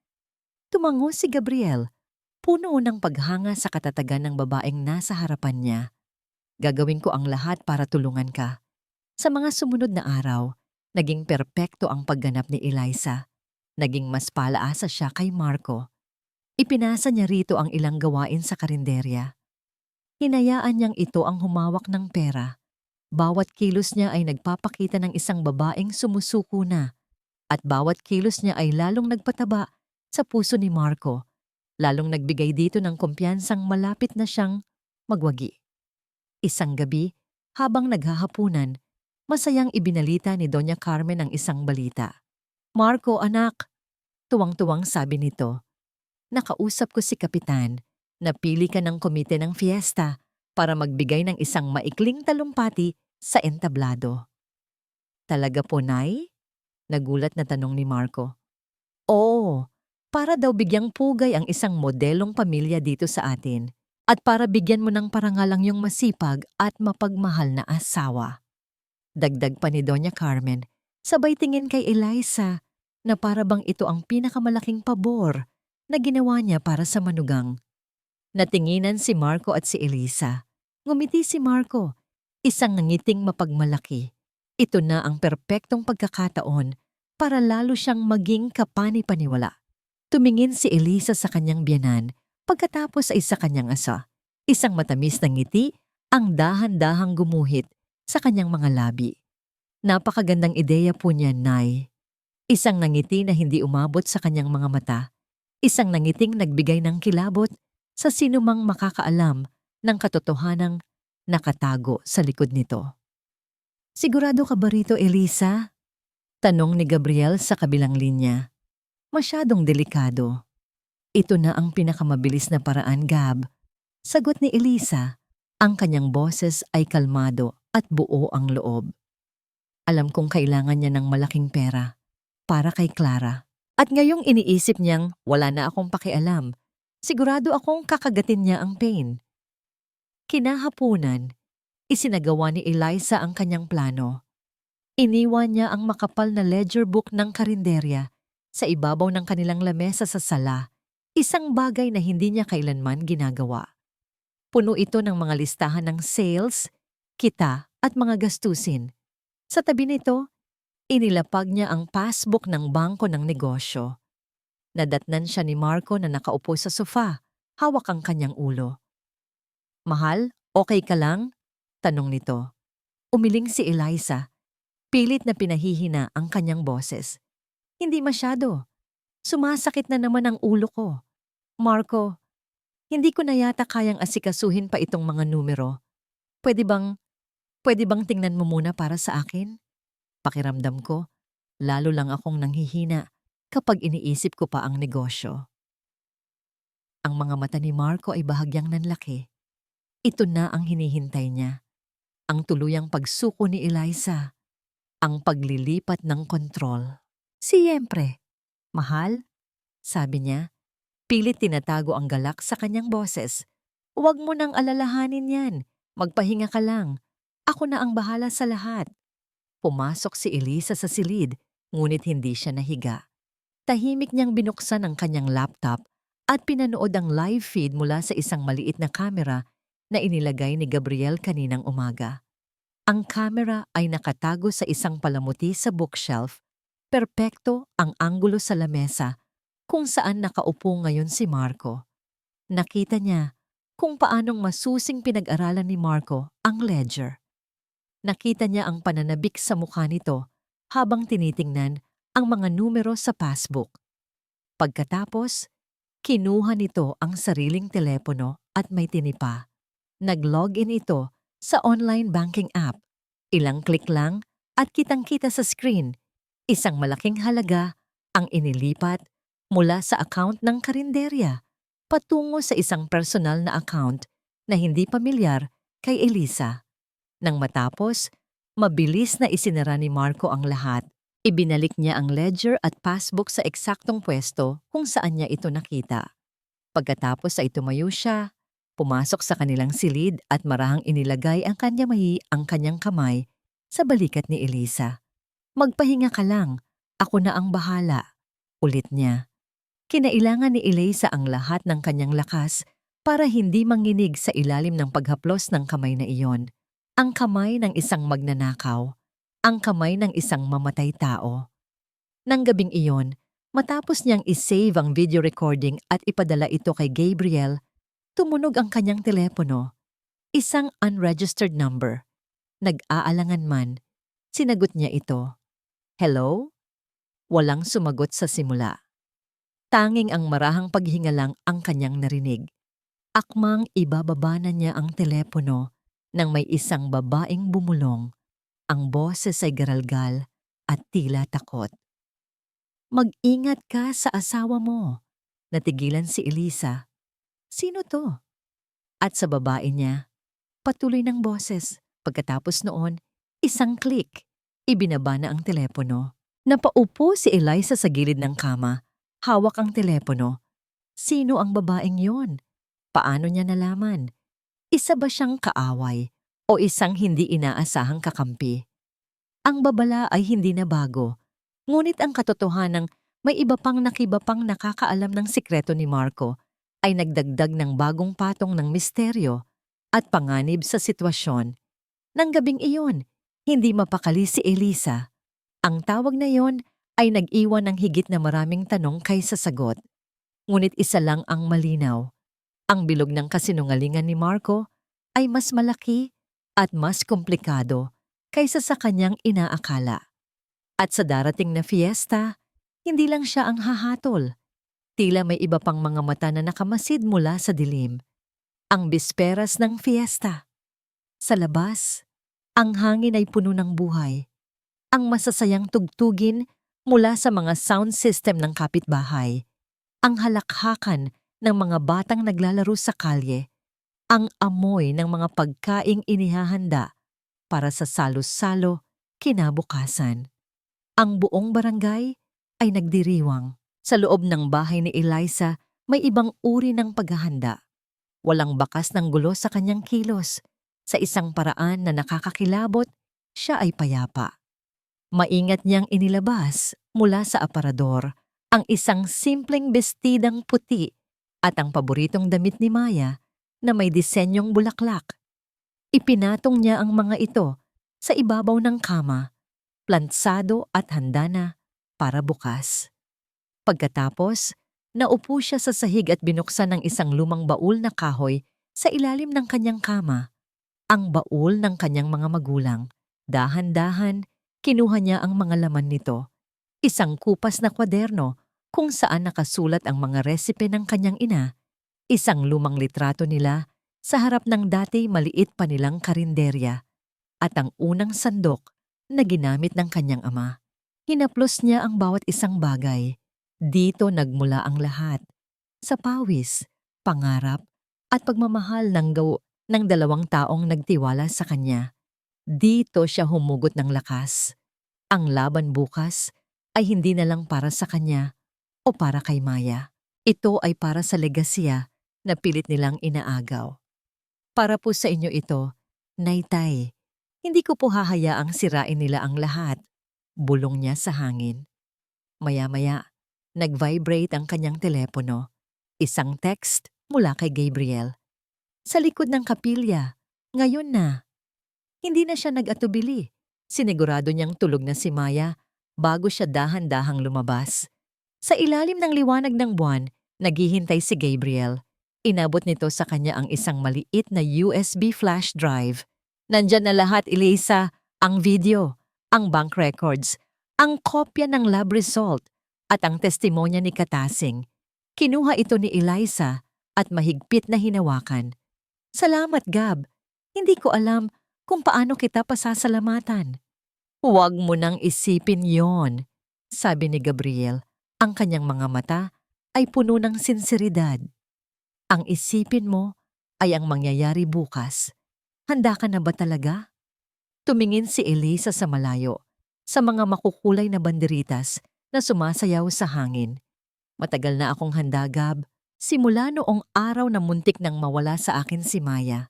Tumango si Gabriel, puno ng paghanga sa katatagan ng babaeng nasa harapan niya. Gagawin ko ang lahat para tulungan ka. Sa mga sumunod na araw, naging perpekto ang pagganap ni Eliza. Naging mas palaasa siya kay Marco. Ipinasa niya rito ang ilang gawain sa karinderya. Hinayaan niyang ito ang humawak ng pera. Bawat kilos niya ay nagpapakita ng isang babaeng sumusuko na. At bawat kilos niya ay lalong nagpataba sa puso ni Marco. Lalong nagbigay dito ng kumpiyansang malapit na siyang magwagi. Isang gabi, habang naghahapunan, masayang ibinalita ni Doña Carmen ang isang balita. Marco, anak, tuwang-tuwang sabi nito. Nakausap ko si Kapitan. Napili ka ng komite ng fiesta para magbigay ng isang maikling talumpati sa entablado. Talaga po, Nay? Nagulat na tanong ni Marco. Oo, para daw bigyang pugay ang isang modelong pamilya dito sa atin at para bigyan mo ng parangalang yung masipag at mapagmahal na asawa. Dagdag pa ni Doña Carmen, sabay tingin kay Eliza na para bang ito ang pinakamalaking pabor na ginawa niya para sa manugang. Natinginan si Marco at si Elisa. Ngumiti si Marco, isang nangiting mapagmalaki. Ito na ang perpektong pagkakataon para lalo siyang maging kapani-paniwala. Tumingin si Elisa sa kanyang biyanan, pagkatapos ay sa kanyang asa. Isang matamis na ngiti ang dahan-dahang gumuhit sa kanyang mga labi. Napakagandang ideya po niya, Nay. Isang nangiti na hindi umabot sa kanyang mga mata. Isang nangiting nagbigay ng kilabot sa sinumang makakaalam ng katotohanang nakatago sa likod nito. Sigurado ka ba rito, Elisa? Tanong ni Gabriel sa kabilang linya. Masyadong delikado. Ito na ang pinakamabilis na paraan, Gab. Sagot ni Elisa. Ang kanyang boses ay kalmado at buo ang loob. Alam kong kailangan niya ng malaking pera para kay Clara. At ngayong iniisip niyang wala na akong pakialam, sigurado akong kakagatin niya ang pain. Kinahapunan, isinagawa ni Eliza ang kanyang plano. Iniwan niya ang makapal na ledger book ng karinderya sa ibabaw ng kanilang lamesa sa sala, isang bagay na hindi niya kailanman ginagawa. Puno ito ng mga listahan ng sales, kita at mga gastusin. Sa tabi nito, inilapag niya ang passbook ng bangko ng negosyo. Nadatnan siya ni Marco na nakaupo sa sofa, hawak ang kanyang ulo. "Mahal, okay ka lang?" tanong nito. Umiling si Eliza. Pilit na pinahihina ang kanyang boses. "Hindi masyado. Sumasakit na naman ang ulo ko. Marco, hindi ko na yata kayang asikasuhin pa itong mga numero. Pwede bang tingnan mo muna para sa akin? Pakiramdam ko, lalo lang akong nanghihina kapag iniisip ko pa ang negosyo." Ang mga mata ni Marco ay bahagyang nanlaki. Ito na ang hinihintay niya. Ang tuluyang pagsuko ni Eliza. Ang paglilipat ng kontrol. "Siyempre, mahal," sabi niya. Pilit tinatago ang galak sa kanyang boses. "Huwag mo nang alalahanin yan. Magpahinga ka lang. Ako na ang bahala sa lahat." Pumasok si Elisa sa silid, ngunit hindi siya nahiga. Tahimik niyang binuksan ang kanyang laptop at pinanood ang live feed mula sa isang maliit na kamera na inilagay ni Gabriel kaninang umaga. Ang kamera ay nakatago sa isang palamuti sa bookshelf. Perpekto ang anggulo sa lamesa kung saan nakaupo ngayon si Marco. Nakita niya kung paanong masusing pinag-aralan ni Marco ang ledger. Nakita niya ang pananabik sa mukha nito habang tinitingnan ang mga numero sa passbook. Pagkatapos, kinuha nito ang sariling telepono at may tinipa. Nag-login ito sa online banking app. Ilang click lang at kitang-kita sa screen. Isang malaking halaga ang inilipat mula sa account ng karinderya patungo sa isang personal na account na hindi pamilyar kay Elisa. Nang matapos, mabilis na isinara ni Marco ang lahat. Ibinalik niya ang ledger at passbook sa eksaktong pwesto kung saan niya ito nakita. Pagkatapos ay tumayo siya, pumasok sa kanilang silid at marahang inilagay ang kanyang kamay sa balikat ni Elisa. "Magpahinga ka lang, ako na ang bahala," ulit niya. Kinailangan ni Elisa ang lahat ng kanyang lakas para hindi manginig sa ilalim ng paghaplos ng kamay na iyon. Ang kamay ng isang magnanakaw, ang kamay ng isang mamatay tao. Nang gabing iyon, matapos niyang isave ang video recording at ipadala ito kay Gabriel, tumunog ang kanyang telepono. Isang unregistered number. Nag-aalangan man, sinagot niya ito. "Hello?" Walang sumagot sa simula. Tanging ang marahang paghinga lang ang kanyang narinig. Akmang ibababa na niya ang telepono nang may isang babaeng bumulong. Ang boses ay garalgal at tila takot. "Mag-ingat ka sa asawa mo." Natigilan si Elisa. "Sino to?" At sa babae niya, patuloy ng boses. Pagkatapos noon, isang click. Ibinaba na ang telepono. Napaupo si Eliza sa gilid ng kama. Hawak ang telepono. Sino ang babaeng yon? Paano niya nalaman? Isa ba siyang kaaway o isang hindi inaasahang kakampi? Ang babala ay hindi na bago. Ngunit ang katotohanang may iba pang nakibapang nakakaalam ng sikreto ni Marco ay nagdagdag ng bagong patong ng misteryo at panganib sa sitwasyon. Nang gabing iyon, hindi mapakali si Elisa. Ang tawag na iyon ay nag-iwan ng higit na maraming tanong kaysa sagot. Ngunit isa lang ang malinaw. Ang bilog ng kasinungalingan ni Marco ay mas malaki at mas komplikado kaysa sa kanyang inaakala. At sa darating na fiesta, hindi lang siya ang hahatol. Tila may iba pang mga mata na nakamasid mula sa dilim. Ang bisperas ng fiesta. Sa labas, ang hangin ay puno ng buhay. Ang masasayang tugtugin mula sa mga sound system ng kapitbahay. ang halakhakan ng mga batang naglalaro sa kalye, ang amoy ng mga pagkaing inihahanda para sa salo-salo kinabukasan. Ang buong barangay ay nagdiriwang. Sa loob ng bahay ni Eliza, may ibang uri ng paghahanda. Walang bakas ng gulo sa kanyang kilos. Sa isang paraan na nakakakilabot, siya ay payapa. Maingat niyang inilabas mula sa aparador ang isang simpleng bestidang puti at ang paboritong damit ni Maya na may disenyong bulaklak. Ipinatong niya ang mga ito sa ibabaw ng kama, plansado at handa na para bukas. Pagkatapos, naupo siya sa sahig at binuksan ang isang lumang baul na kahoy sa ilalim ng kanyang kama. Ang baul ng kanyang mga magulang. Dahan-dahan, kinuha niya ang mga laman nito. Isang kupas na kwaderno kung saan nakasulat ang mga resipe ng kanyang ina, isang lumang litrato nila sa harap ng dati maliit pa nilang karinderya, at ang unang sandok na ginamit ng kanyang ama. Hinaplos niya ang bawat isang bagay. Dito nagmula ang lahat. Sa pawis, pangarap, at pagmamahal ng dalawang taong nagtiwala sa kanya. Dito siya humugot ng lakas. Ang laban bukas ay hindi na lang para sa kanya o para kay Maya. Ito ay para sa legasya na pilit nilang inaagaw. Para po sa inyo ito, Naytay. Hindi ko po hahayaang sirain nila ang lahat. Bulong niya sa hangin. Maya-maya, nag-vibrate ang kanyang telepono. Isang text mula kay Gabriel. Sa likod ng kapilya, ngayon na. Hindi na siya nag-atubili. Sinigurado niyang tulog na si Maya bago siya dahan-dahang lumabas. Sa ilalim ng liwanag ng buwan, naghihintay si Gabriel. Inabot nito sa kanya ang isang maliit na USB flash drive. Nandyan na lahat, Eliza, ang video, ang bank records, ang kopya ng lab result, at ang testimonya ni Katasing. Kinuha ito ni Eliza at mahigpit na hinawakan. Salamat, Gab. Hindi ko alam kung paano kita pasasalamatan. Huwag mo nang isipin yon, sabi ni Gabriel. Ang kanyang mga mata ay puno ng sinseridad. Ang isipin mo ay ang mangyayari bukas. Handa ka na ba talaga? Tumingin si Eliza sa malayo, sa mga makukulay na banderitas na sumasayaw sa hangin. Matagal na akong handa, Gab. Simula noong araw na muntik nang mawala sa akin si Maya.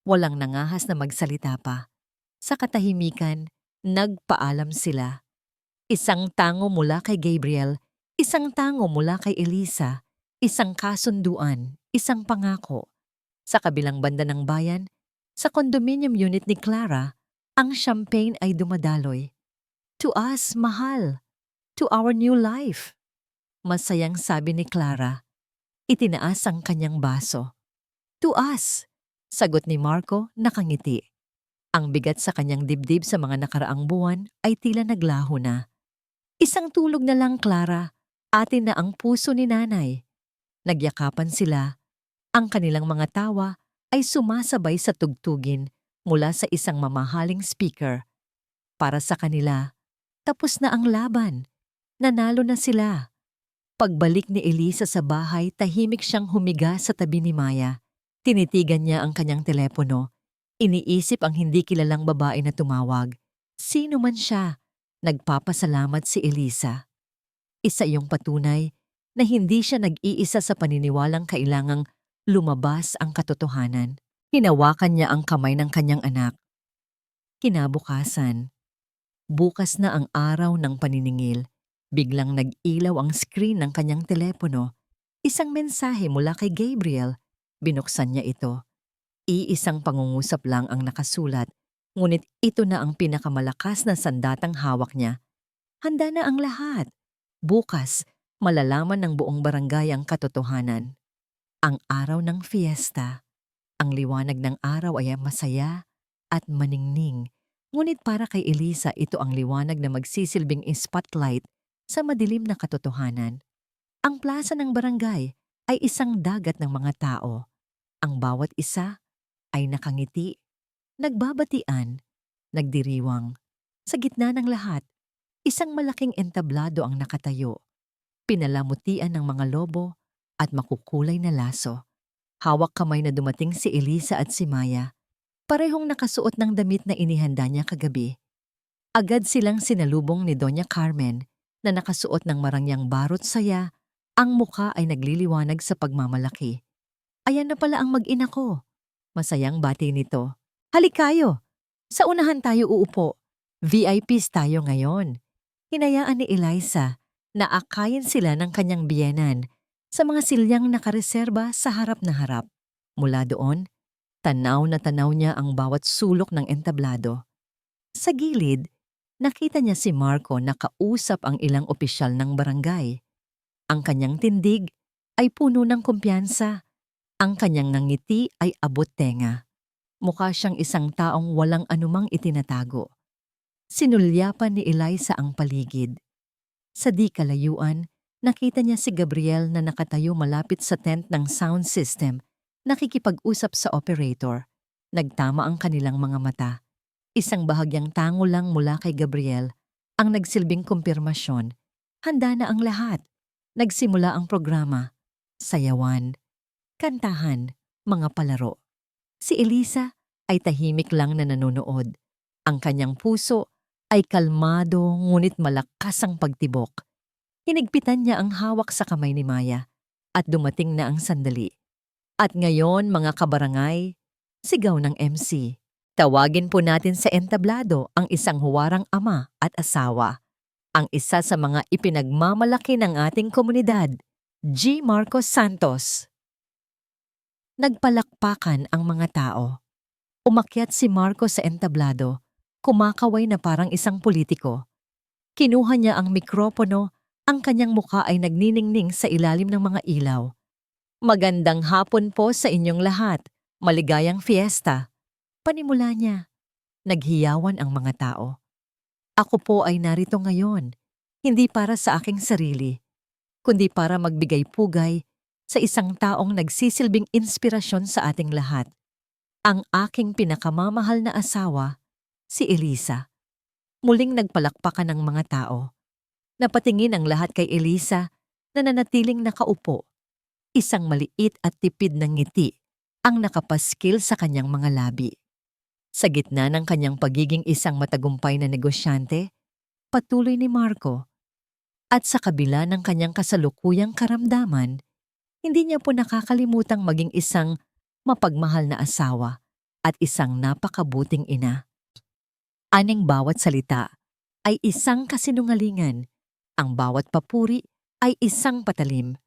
Walang nangahas na magsalita pa. Sa katahimikan, nagpaalam sila. Isang tango mula kay Gabriel, isang tango mula kay Eliza, isang kasunduan, isang pangako. Sa kabilang banda ng bayan, sa condominium unit ni Clara, ang champagne ay dumadaloy. To us, mahal. To our new life. Masayang sabi ni Clara. Itinaas ang kanyang baso. To us, sagot ni Marco nakangiti. Ang bigat sa kanyang dibdib sa mga nakaraang buwan ay tila naglaho na. Isang tulog na lang, Clara. Atin na ang puso ni nanay. Nagyakapan sila. Ang kanilang mga tawa ay sumasabay sa tugtugin mula sa isang mamahaling speaker. Para sa kanila, tapos na ang laban. Nanalo na sila. Pagbalik ni Eliza sa bahay, tahimik siyang humiga sa tabi ni Maya. Tinitigan niya ang kanyang telepono. Iniisip ang hindi kilalang babae na tumawag. Sino man siya, nagpapasalamat si Eliza. Isa iyong patunay na hindi siya nag-iisa sa paniniwalang kailangang lumabas ang katotohanan. Hinawakan niya ang kamay ng kanyang anak. Kinabukasan, bukas na ang araw ng paniningil. Biglang nag-ilaw ang screen ng kanyang telepono. Isang mensahe mula kay Gabriel. Binuksan niya ito. Iisang pangungusap lang ang nakasulat, ngunit ito na ang pinakamalakas na sandatang hawak niya. Handa na ang lahat. Bukas, malalaman ng buong barangay ang katotohanan. Ang araw ng fiesta. Ang liwanag ng araw ay masaya at maningning. Ngunit para kay Eliza, ito ang liwanag na magsisilbing spotlight sa madilim na katotohanan. Ang plaza ng barangay ay isang dagat ng mga tao. Ang bawat isa ay nakangiti, nagbabatian, nagdiriwang. Sa gitna ng lahat, isang malaking entablado ang nakatayo. pinalamutian ng mga lobo at makukulay na laso. Hawak kamay na dumating si Elisa at si Maya, parehong nakasuot ng damit na inihanda niya kagabi. Agad silang sinalubong ni Doña Carmen na nakasuot ng marangyang barot saya, ang mukha ay nagliliwanag sa pagmamalaki. Ayan na pala ang mag-ina ko. Masayang bati nito. Halik kayo! Sa unahan tayo uupo. VIPs tayo ngayon. Hinayaan ni Eliza na akayin sila ng kanyang biyenan sa mga silyang nakareserba sa harap na harap. Mula doon, tanaw na tanaw niya ang bawat sulok ng entablado. Sa gilid, nakita niya si Marco na kausap ang ilang opisyal ng barangay. Ang kanyang tindig ay puno ng kumpiyansa. Ang kanyang ngiti ay abot tenga. Mukha siyang isang taong walang anumang itinatago. Sinulyapan ni Eliza ang paligid. Sa di kalayuan, nakita niya si Gabriel na nakatayo malapit sa tent ng sound system, nakikipag-usap sa operator. Nagtama ang kanilang mga mata. Isang bahagyang tango lang mula kay Gabriel ang nagsilbing kumpirmasyon. Handa na ang lahat. Nagsimula ang programa. Sayawan, kantahan, mga palaro. Si Eliza ay tahimik lang na nanonood. Ang kanyang puso ay kalmado ngunit malakas ang pagtibok. Hinigpitan niya ang hawak sa kamay ni Maya at dumating na ang sandali. At ngayon, mga kabarangay, sigaw ng MC. Tawagin po natin sa entablado ang isang huwarang ama at asawa. Ang isa sa mga ipinagmamalaki ng ating komunidad, G. Marcos Santos. Nagpalakpakan ang mga tao. Umakyat si Marcos sa entablado, kumakaway na parang isang politiko. Kinuha niya ang mikropono, ang kanyang mukha ay nagniningning sa ilalim ng mga ilaw. Magandang hapon po sa inyong lahat. Maligayang fiesta. Panimula niya. Naghiyawan ang mga tao. Ako po ay narito ngayon, hindi para sa aking sarili, kundi para magbigay pugay sa isang taong nagsisilbing inspirasyon sa ating lahat. Ang aking pinakamamahal na asawa, si Eliza. Muling nagpalakpakan ng mga tao. Napatingin ang lahat kay Eliza na nanatiling nakaupo. Isang maliit at tipid na ngiti ang nakapaskil sa kanyang mga labi. Sa gitna ng kanyang pagiging isang matagumpay na negosyante, patuloy ni Marco. At sa kabila ng kanyang kasalukuyang karamdaman, hindi niya po nakakalimutang maging isang mapagmahal na asawa at isang napakabuting ina. Aning bawat salita ay isang kasinungalingan. Ang bawat papuri ay isang patalim.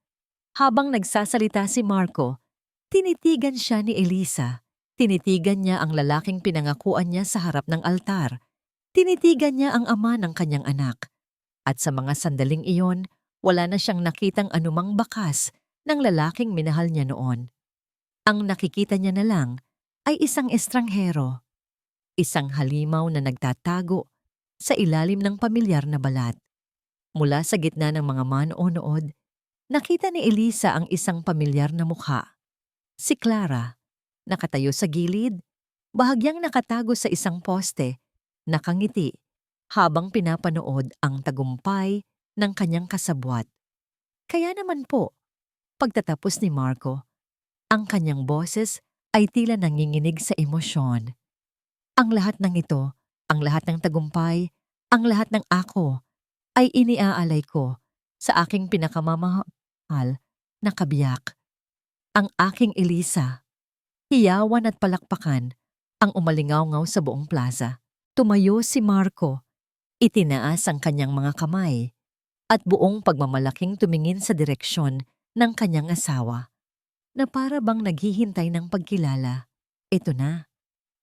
Habang nagsasalita si Marco, tinitigan siya ni Eliza. Tinitigan niya ang lalaking pinangakuan niya sa harap ng altar. Tinitigan niya ang ama ng kanyang anak. At sa mga sandaling iyon, wala na siyang nakitang anumang bakas ng lalaking minahal niya noon. Ang nakikita niya na lang ay isang estranghero. Isang halimaw na nagtatago sa ilalim ng pamilyar na balat. Mula sa gitna ng mga manonood, nakita ni Eliza ang isang pamilyar na mukha. Si Clara, nakatayo sa gilid, bahagyang nakatago sa isang poste, nakangiti, habang pinapanood ang tagumpay ng kanyang kasabwat. Kaya naman po, pagtatapos ni Marco, ang kanyang boses ay tila nanginginig sa emosyon. Ang lahat ng ito, ang lahat ng tagumpay, ang lahat ng ako, ay iniaalay ko sa aking pinakamamahal na kabiyak. Ang aking Eliza. Hiyawan at palakpakan ang umalingaw-ngaw sa buong plaza. Tumayo si Marco. Itinaas ang kanyang mga kamay at buong pagmamalaking tumingin sa direksyon ng kanyang asawa na para bang naghihintay ng pagkilala. Ito na.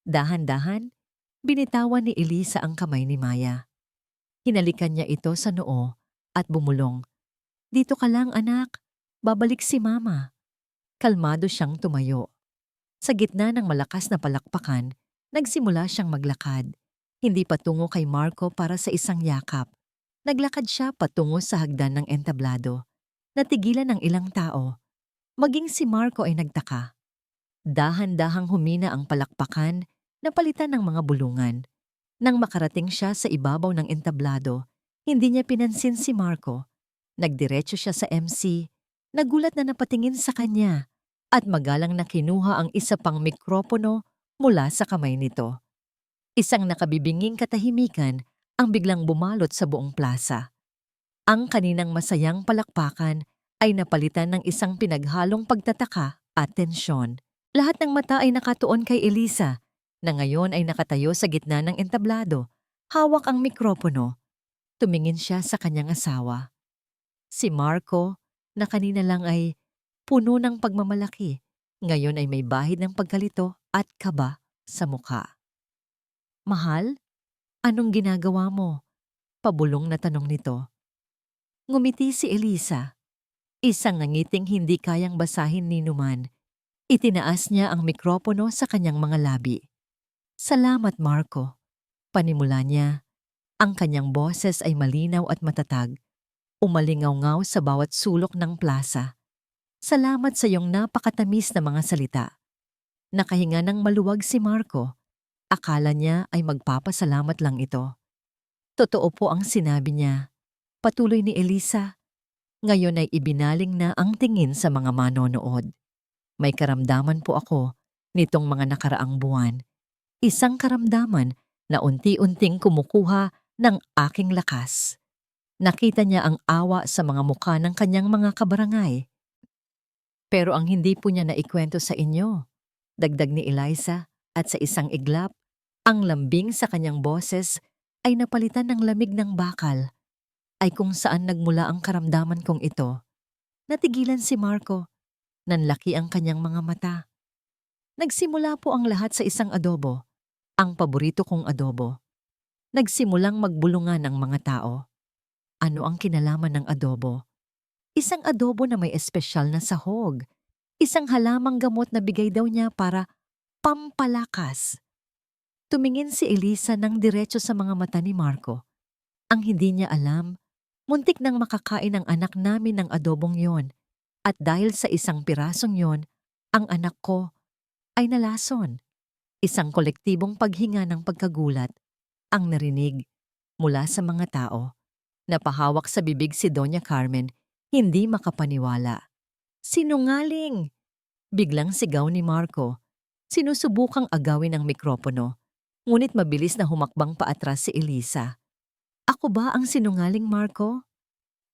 Dahan-dahan, binitawan ni Eliza ang kamay ni Maya. Hinalikan niya ito sa noo at bumulong. Dito ka lang anak, babalik si mama. Kalmado siyang tumayo. Sa gitna ng malakas na palakpakan, nagsimula siyang maglakad. Hindi patungo kay Marco para sa isang yakap. Naglakad siya patungo sa hagdan ng entablado. Natigilan ng ilang tao. Maging si Marco ay nagtaka. Dahan-dahang humina ang palakpakan, napalitan ng mga bulungan. Nang makarating siya sa ibabaw ng entablado, hindi niya pinansin si Marco. Nagdiretso siya sa MC, nagulat na napatingin sa kanya at magalang na kinuha ang isa pang mikropono mula sa kamay nito. Isang nakabibinging katahimikan ang biglang bumalot sa buong plaza. Ang kaninang masayang palakpakan ay napalitan ng isang pinaghalong pagtataka at tensyon. Lahat ng mata ay nakatuon kay Elisa, na ngayon ay nakatayo sa gitna ng entablado, hawak ang mikropono. Tumingin siya sa kanyang asawa. Si Marco, na kanina lang ay puno ng pagmamalaki, ngayon ay may bahid ng pagkalito at kaba sa mukha. "Mahal, anong ginagawa mo?" Pabulong na tanong nito. Ngumiti si Elisa. Isang ngangiting hindi kayang basahin ni Numan. Itinaas niya ang mikropono sa kanyang mga labi. "Salamat, Marco." Panimula niya. Ang kanyang boses ay malinaw at matatag. Umalingaw-ngaw sa bawat sulok ng plaza. "Salamat sa iyong napakatamis na mga salita." Nakahinga ng maluwag si Marco. Akala niya ay magpapasalamat lang ito. Totoo po ang sinabi niya. Patuloy ni Elisa. Ngayon ay ibinaling na ang tingin sa mga manonood. May karamdaman po ako nitong mga nakaraang buwan. Isang karamdaman na unti-unting kumukuha ng aking lakas. Nakita niya ang awa sa mga mukha ng kanyang mga kabarangay. Pero ang hindi po niya naikwento sa inyo, dagdag ni Eliza, at sa isang iglap, ang lambing sa kanyang boses ay napalitan ng lamig ng bakal, ay kung saan nagmula ang karamdaman kong ito. Natigilan si Marco. Nanlaki ang kanyang mga mata. Nagsimula po ang lahat sa isang adobo, ang paborito kong adobo. Nagsimulang magbulungan ang mga tao. Ano ang kinalaman ng adobo? Isang adobo na may espesyal na sahog. Isang halamang gamot na bigay daw niya para pampalakas. Tumingin si Elisa ng diretso sa mga mata ni Marco. Ang hindi niya alam, muntik nang makakain ang anak namin ng adobong yon. At dahil sa isang pirasong yon, ang anak ko ay nalason. Isang kolektibong paghinga ng pagkagulat ang narinig mula sa mga tao. Napahawak sa bibig si Doña Carmen, hindi makapaniwala. "Sinungaling!" Biglang sigaw ni Marco. Sinusubukang agawin ang mikropono, ngunit mabilis na humakbang paatras si Elisa. "Ako ba ang sinungaling, Marco?"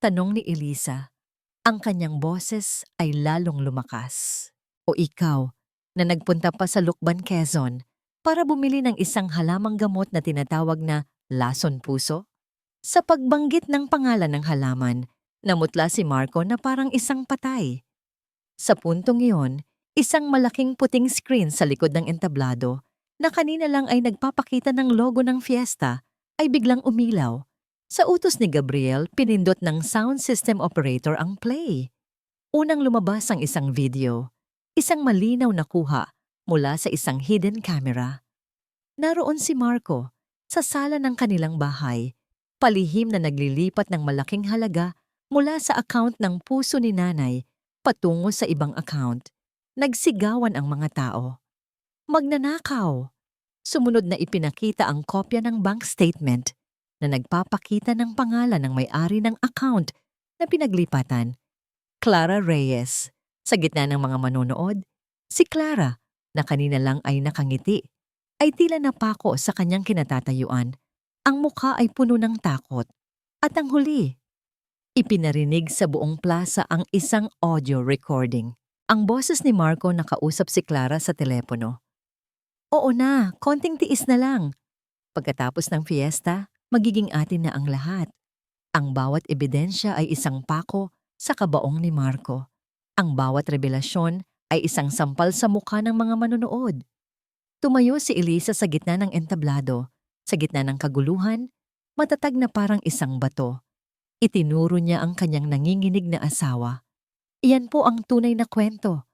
Tanong ni Elisa. Ang kanyang boses ay lalong lumakas. "O ikaw, na nagpunta pa sa Lukban, Quezon, para bumili ng isang halamang gamot na tinatawag na lason puso?" Sa pagbanggit ng pangalan ng halaman, namutla si Marco na parang isang patay. Sa puntong iyon, isang malaking puting screen sa likod ng entablado na kanina lang ay nagpapakita ng logo ng fiesta ay biglang umilaw. Sa utos ni Gabriel, pinindot ng sound system operator ang play. Unang lumabas ang isang video, isang malinaw na kuha mula sa isang hidden camera. Naroon si Marco sa sala ng kanilang bahay, palihim na naglilipat ng malaking halaga mula sa account ng puso ni nanay patungo sa ibang account. Nagsigawan ang mga tao. "Magnanakaw!" Sumunod na ipinakita ang kopya ng bank statement na nagpapakita ng pangalan ng may-ari ng account na pinaglipatan. Clara Reyes. Sa gitna ng mga manonood, si Clara, na kanina lang ay nakangiti, ay tila napako sa kanyang kinatatayuan. Ang mukha ay puno ng takot. At ang huli, ipinarinig sa buong plaza ang isang audio recording. Ang boses ni Marco nakausap si Clara sa telepono. "Oo na, konting tiis na lang. Pagkatapos ng fiesta, magiging atin na ang lahat." Ang bawat ebidensya ay isang pako sa kabaong ni Marco. Ang bawat revelasyon ay isang sampal sa mukha ng mga manonood. Tumayo si Elisa sa gitna ng entablado, sa gitna ng kaguluhan, matatag na parang isang bato. Itinuro niya ang kanyang nanginginig na asawa. "Iyan po ang tunay na kwento."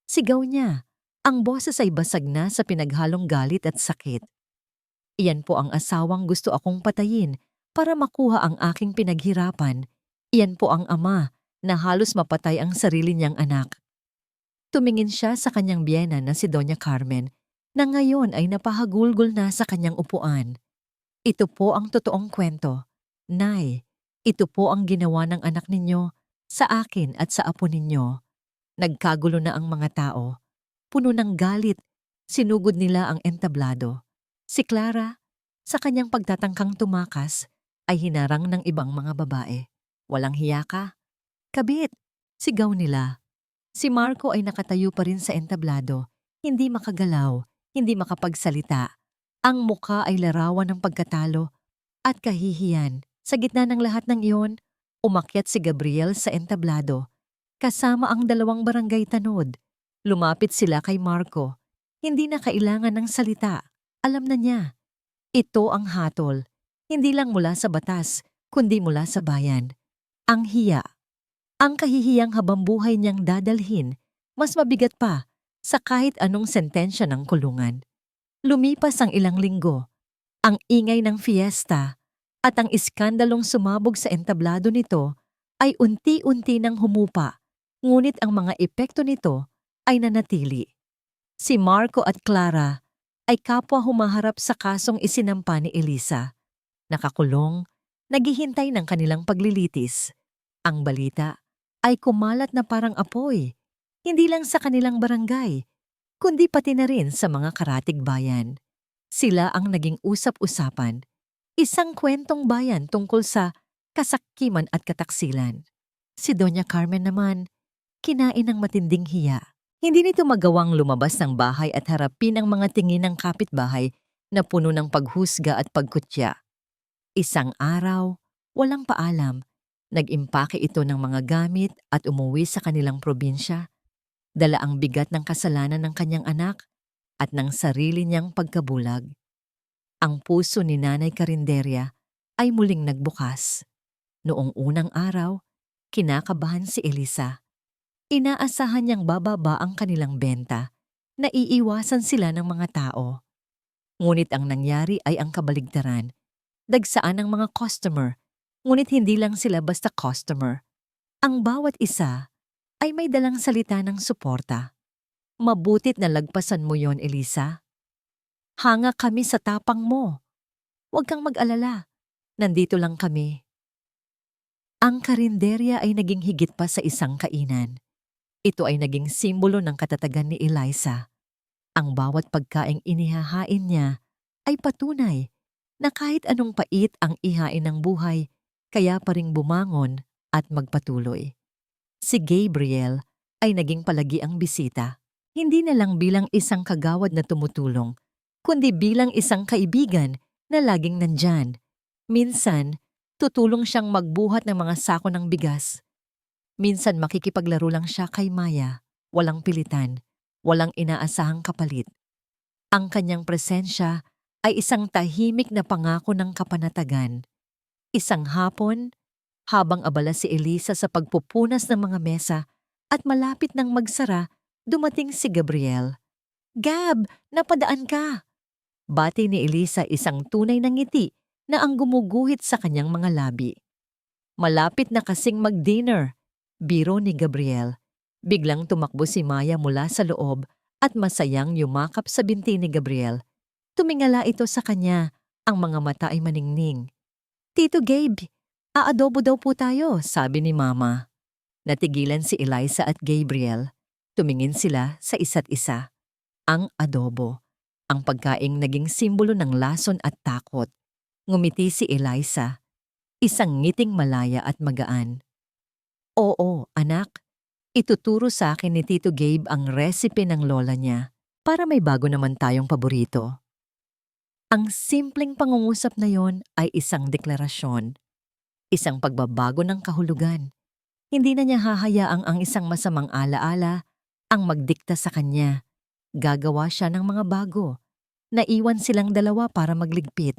Sigaw niya. Ang boses ay basag na sa pinaghalong galit at sakit. "Iyan po ang asawang gusto akong patayin para makuha ang aking pinaghirapan. Iyan po ang ama na halos mapatay ang sarili niyang anak." Tumingin siya sa kanyang biyena na si Doña Carmen, na ngayon ay napahagulgol na sa kanyang upuan. "Ito po ang totoong kwento, Nay. Ito po ang ginawa ng anak ninyo sa akin at sa apo ninyo. Nagkagulo na ang mga tao. Puno ng galit, sinugod nila ang entablado. Si Clara, sa kanyang pagtatangkang tumakas, ay hinarang ng ibang mga babae. Walang hiya ka? Kabit! Sigaw nila. Si Marco ay nakatayo pa rin sa entablado, hindi makagalaw, hindi makapagsalita. Ang muka ay larawan ng pagkatalo at kahihiyan. Sa gitna ng lahat ng iyon, umakyat si Gabriel sa entablado, kasama ang dalawang barangay tanod. Lumapit sila kay Marco. Hindi na kailangan ng salita. Alam na niya. Ito ang hatol. Hindi lang mula sa batas, kundi mula sa bayan. Ang hiya. Ang kahihiyang habambuhay niyang dadalhin, mas mabigat pa sa kahit anong sentensya ng kulungan. Lumipas ang ilang linggo. Ang ingay ng fiesta at ang iskandalong sumabog sa entablado nito ay unti-unti nang humupa, ngunit ang mga epekto nito ay nanatili. Si Marco at Clara ay kapwa humaharap sa kasong isinampa ni Elisa. Nakakulong, naghihintay ng kanilang paglilitis. Ang balita ay kumalat na parang apoy, hindi lang sa kanilang barangay, kundi pati na rin sa mga karatig bayan. Sila ang naging usap-usapan, isang kwentong bayan tungkol sa kasakiman at kataksilan. Si Doña Carmen naman, kinain ng matinding hiya. Hindi nito magawang lumabas ng bahay at harapin ang mga tingin ng kapitbahay na puno ng paghusga at pagkutya. Isang araw, walang paalam, nag-impake ito ng mga gamit at umuwi sa kanilang probinsya. Dala ang bigat ng kasalanan ng kanyang anak at ng sarili niyang pagkabulag. Ang puso ni Nanay Carinderia ay muling nagbukas. Noong unang araw, kinakabahan si Elisa. Inaasahan niyang bababa ang kanilang benta, naiiwasan sila ng mga tao. Ngunit ang nangyari ay ang kabaligtaran. Dagsaan ng mga customer, ngunit hindi lang sila basta customer. Ang bawat isa ay may dalang salita ng suporta. Mabutit na lagpasan mo yon, Elisa. Hanga kami sa tapang mo. Huwag kang mag-alala. Nandito lang kami. Ang karinderya ay naging higit pa sa isang kainan. Ito ay naging simbolo ng katatagan ni Eliza. Ang bawat pagkaing inihahain niya ay patunay na kahit anong pait ang ihain ng buhay, kaya pa ring bumangon at magpatuloy. Si Gabriel ay naging palagi ang bisita. Hindi na lang bilang isang kagawad na tumutulong, kundi bilang isang kaibigan na laging nandyan. Minsan, tutulong siyang magbuhat ng mga sako ng bigas. Minsan makikipaglaro lang siya kay Maya, walang pilitan, walang inaasahang kapalit. Ang kanyang presensya ay isang tahimik na pangako ng kapanatagan. Isang hapon, habang abala si Elisa sa pagpupunas ng mga mesa at malapit nang magsara, dumating si Gabriel. "Gab, napadaan ka!" Bati ni Elisa, isang tunay na ngiti na ang gumuguhit sa kanyang mga labi. Malapit na kasing mag-dinner, biro ni Gabriel. Biglang tumakbo si Maya mula sa loob at masayang yumakap sa binti ni Gabriel. Tumingala ito sa kanya, ang mga mata ay maningning. "Tito Gabe, aadobo daw po tayo," sabi ni Mama. Natigilan si Eliza at Gabriel. Tumingin sila sa isa't isa. Ang adobo. Ang pagkaing naging simbolo ng lason at takot. Ngumiti si Eliza. Isang ngiting malaya at magaan. "Oo, anak. Ituturo sa akin ni Tito Gabe ang recipe ng lola niya para may bago naman tayong paborito." Ang simpleng pangungusap na yon ay isang deklarasyon. Isang pagbabago ng kahulugan. Hindi na niya hahayaang ang isang masamang alaala ang magdikta sa kanya. Gagawa siya ng mga bago. Naiwan silang dalawa para magligpit.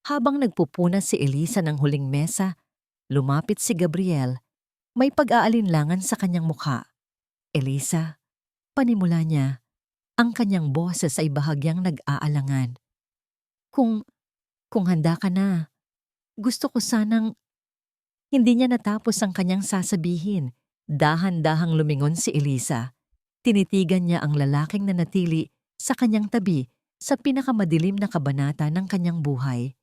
Habang nagpupunas si Elisa ng huling mesa, lumapit si Gabriel. May pag-aalinlangan sa kanyang mukha. "Elisa," panimula niya, ang kanyang boses ay bahagyang nag-aalangan. Kung handa ka na, gusto ko sanang..." Hindi niya natapos ang kanyang sasabihin. Dahan-dahang lumingon si Elisa. Tinitigan niya ang lalaking nanatili sa kanyang tabi sa pinakamadilim na kabanata ng kanyang buhay.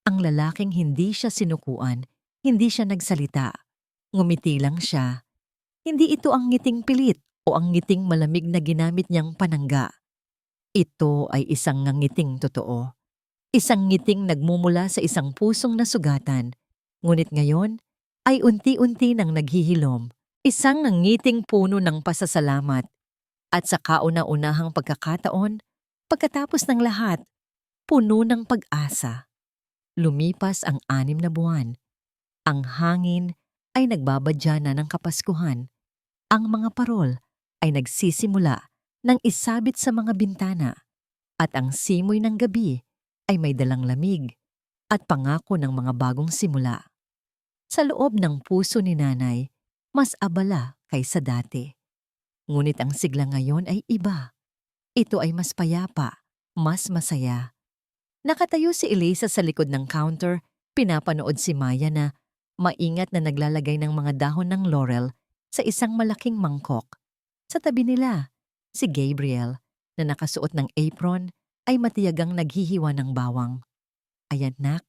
Ang lalaking hindi siya sinukuan, Hindi siya nagsalita. Ngumiti lang siya. Hindi ito ang ngiting pilit o ang ngiting malamig na ginamit niyang panangga. Ito ay isang ngiting totoo. Isang ngiting nagmumula sa isang pusong nasugatan. Ngunit ngayon ay unti-unti nang naghihilom. Isang ngiting puno ng pasasalamat. At sa kauna-unahang pagkakataon, pagkatapos ng lahat, puno ng pag-asa. Lumipas ang 6 na buwan. Ang hangin ay nagbabadya na ng Kapaskuhan. Ang mga parol ay nagsisimula ng isabit sa mga bintana. At ang simoy ng gabi ay may dalang lamig at pangako ng mga bagong simula. Sa loob ng puso ni Nanay, mas abala kaysa dati. Ngunit ang sigla ngayon ay iba. Ito ay mas payapa, mas masaya. Nakatayo si Eliza sa likod ng counter, pinapanood si Maya na maingat na naglalagay ng mga dahon ng laurel sa isang malaking mangkok. Sa tabi nila, si Gabriel na nakasuot ng apron ay matiyagang naghihiwa ng bawang. Ayan nak,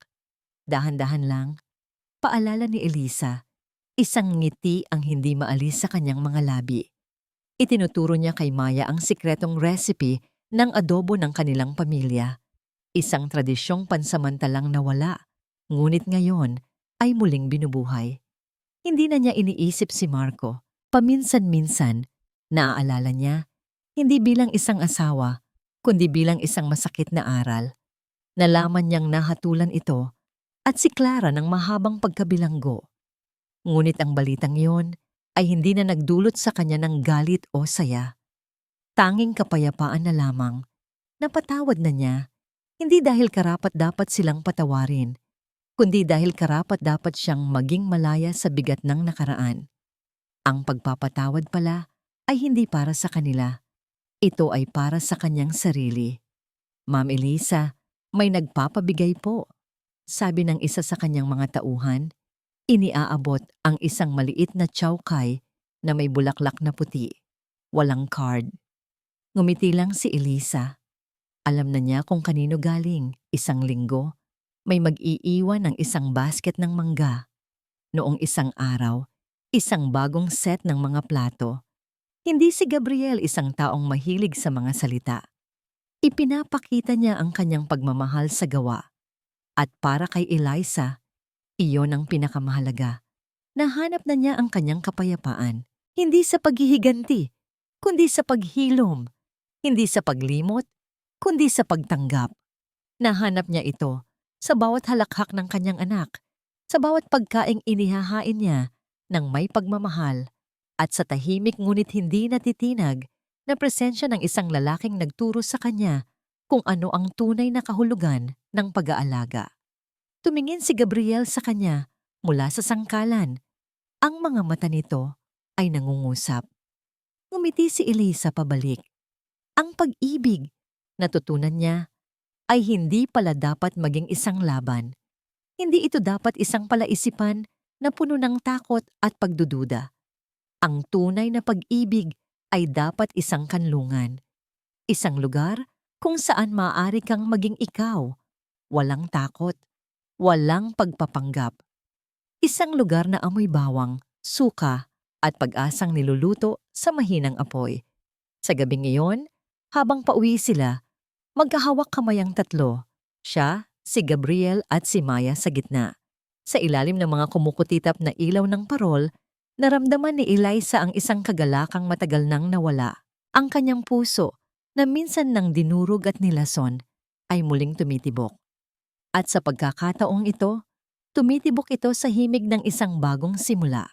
dahan-dahan lang. Paalala ni Eliza, isang ngiti ang hindi maalis sa kanyang mga labi. Itinuturo niya kay Maya ang sikretong recipe ng adobo ng kanilang pamilya. Isang tradisyong pansamantalang nawala, ngunit ngayon ay muling binubuhay. Hindi na niya iniisip si Marco. Paminsan-minsan, naaalala niya, hindi bilang isang asawa, kundi bilang isang masakit na aral. Nalaman niyang nahatulan ito at si Clara ng mahabang pagkabilanggo. Ngunit ang balitang iyon ay hindi na nagdulot sa kanya ng galit o saya. Tanging kapayapaan na lamang. Napatawad na niya, hindi dahil karapat-dapat silang patawarin, kundi dahil karapat-dapat siyang maging malaya sa bigat ng nakaraan. Ang pagpapatawad pala ay hindi para sa kanila. Ito ay para sa kanyang sarili. Ma'am Eliza, may nagpapabigay po. Sabi ng isa sa kanyang mga tauhan, iniaabot ang isang maliit na chowkay na may bulaklak na puti. Walang card. Ngumiti lang si Eliza. Alam na niya kung kanino galing. Isang linggo, may mag-iiwan ng isang basket ng mangga. Noong isang araw, isang bagong set ng mga plato. Hindi si Gabriel isang taong mahilig sa mga salita. Ipinapakita niya ang kanyang pagmamahal sa gawa. At para kay Eliza, iyon ang pinakamahalaga. Nahanap na niya ang kanyang kapayapaan. Hindi sa paghihiganti, kundi sa paghilom. Hindi sa paglimot, kundi sa pagtanggap. Nahanap niya ito sa bawat halakhak ng kanyang anak, sa bawat pagkaing inihahain niya ng may pagmamahal, at sa tahimik ngunit hindi natitinag na presensya ng isang lalaking nagturo sa kanya kung ano ang tunay na kahulugan ng pag-aalaga. Tumingin si Gabriel sa kanya mula sa sangkalan. Ang mga mata nito ay nangungusap. Ngumiti si Eliza pabalik. Ang pag-ibig, natutunan niya, ay hindi pala dapat maging isang laban. Hindi ito dapat isang palaisipan na puno ng takot at pagdududa. Ang tunay na pag-ibig ay dapat isang kanlungan. Isang lugar kung saan maaari kang maging ikaw. Walang takot, walang pagpapanggap. Isang lugar na amoy bawang, suka, at pag-asang niluluto sa mahinang apoy. Sa gabing iyon, habang pauwi sila, magkahawak kamay ang tatlo. Siya, si Gabriel at si Maya sa gitna. Sa ilalim ng mga kumukutitap na ilaw ng parol, naramdaman ni Eliza ang isang kagalakang matagal nang nawala. Ang kanyang puso, na minsan nang dinurog at nilason, ay muling tumitibok. At sa pagkakataong ito, tumitibok ito sa himig ng isang bagong simula.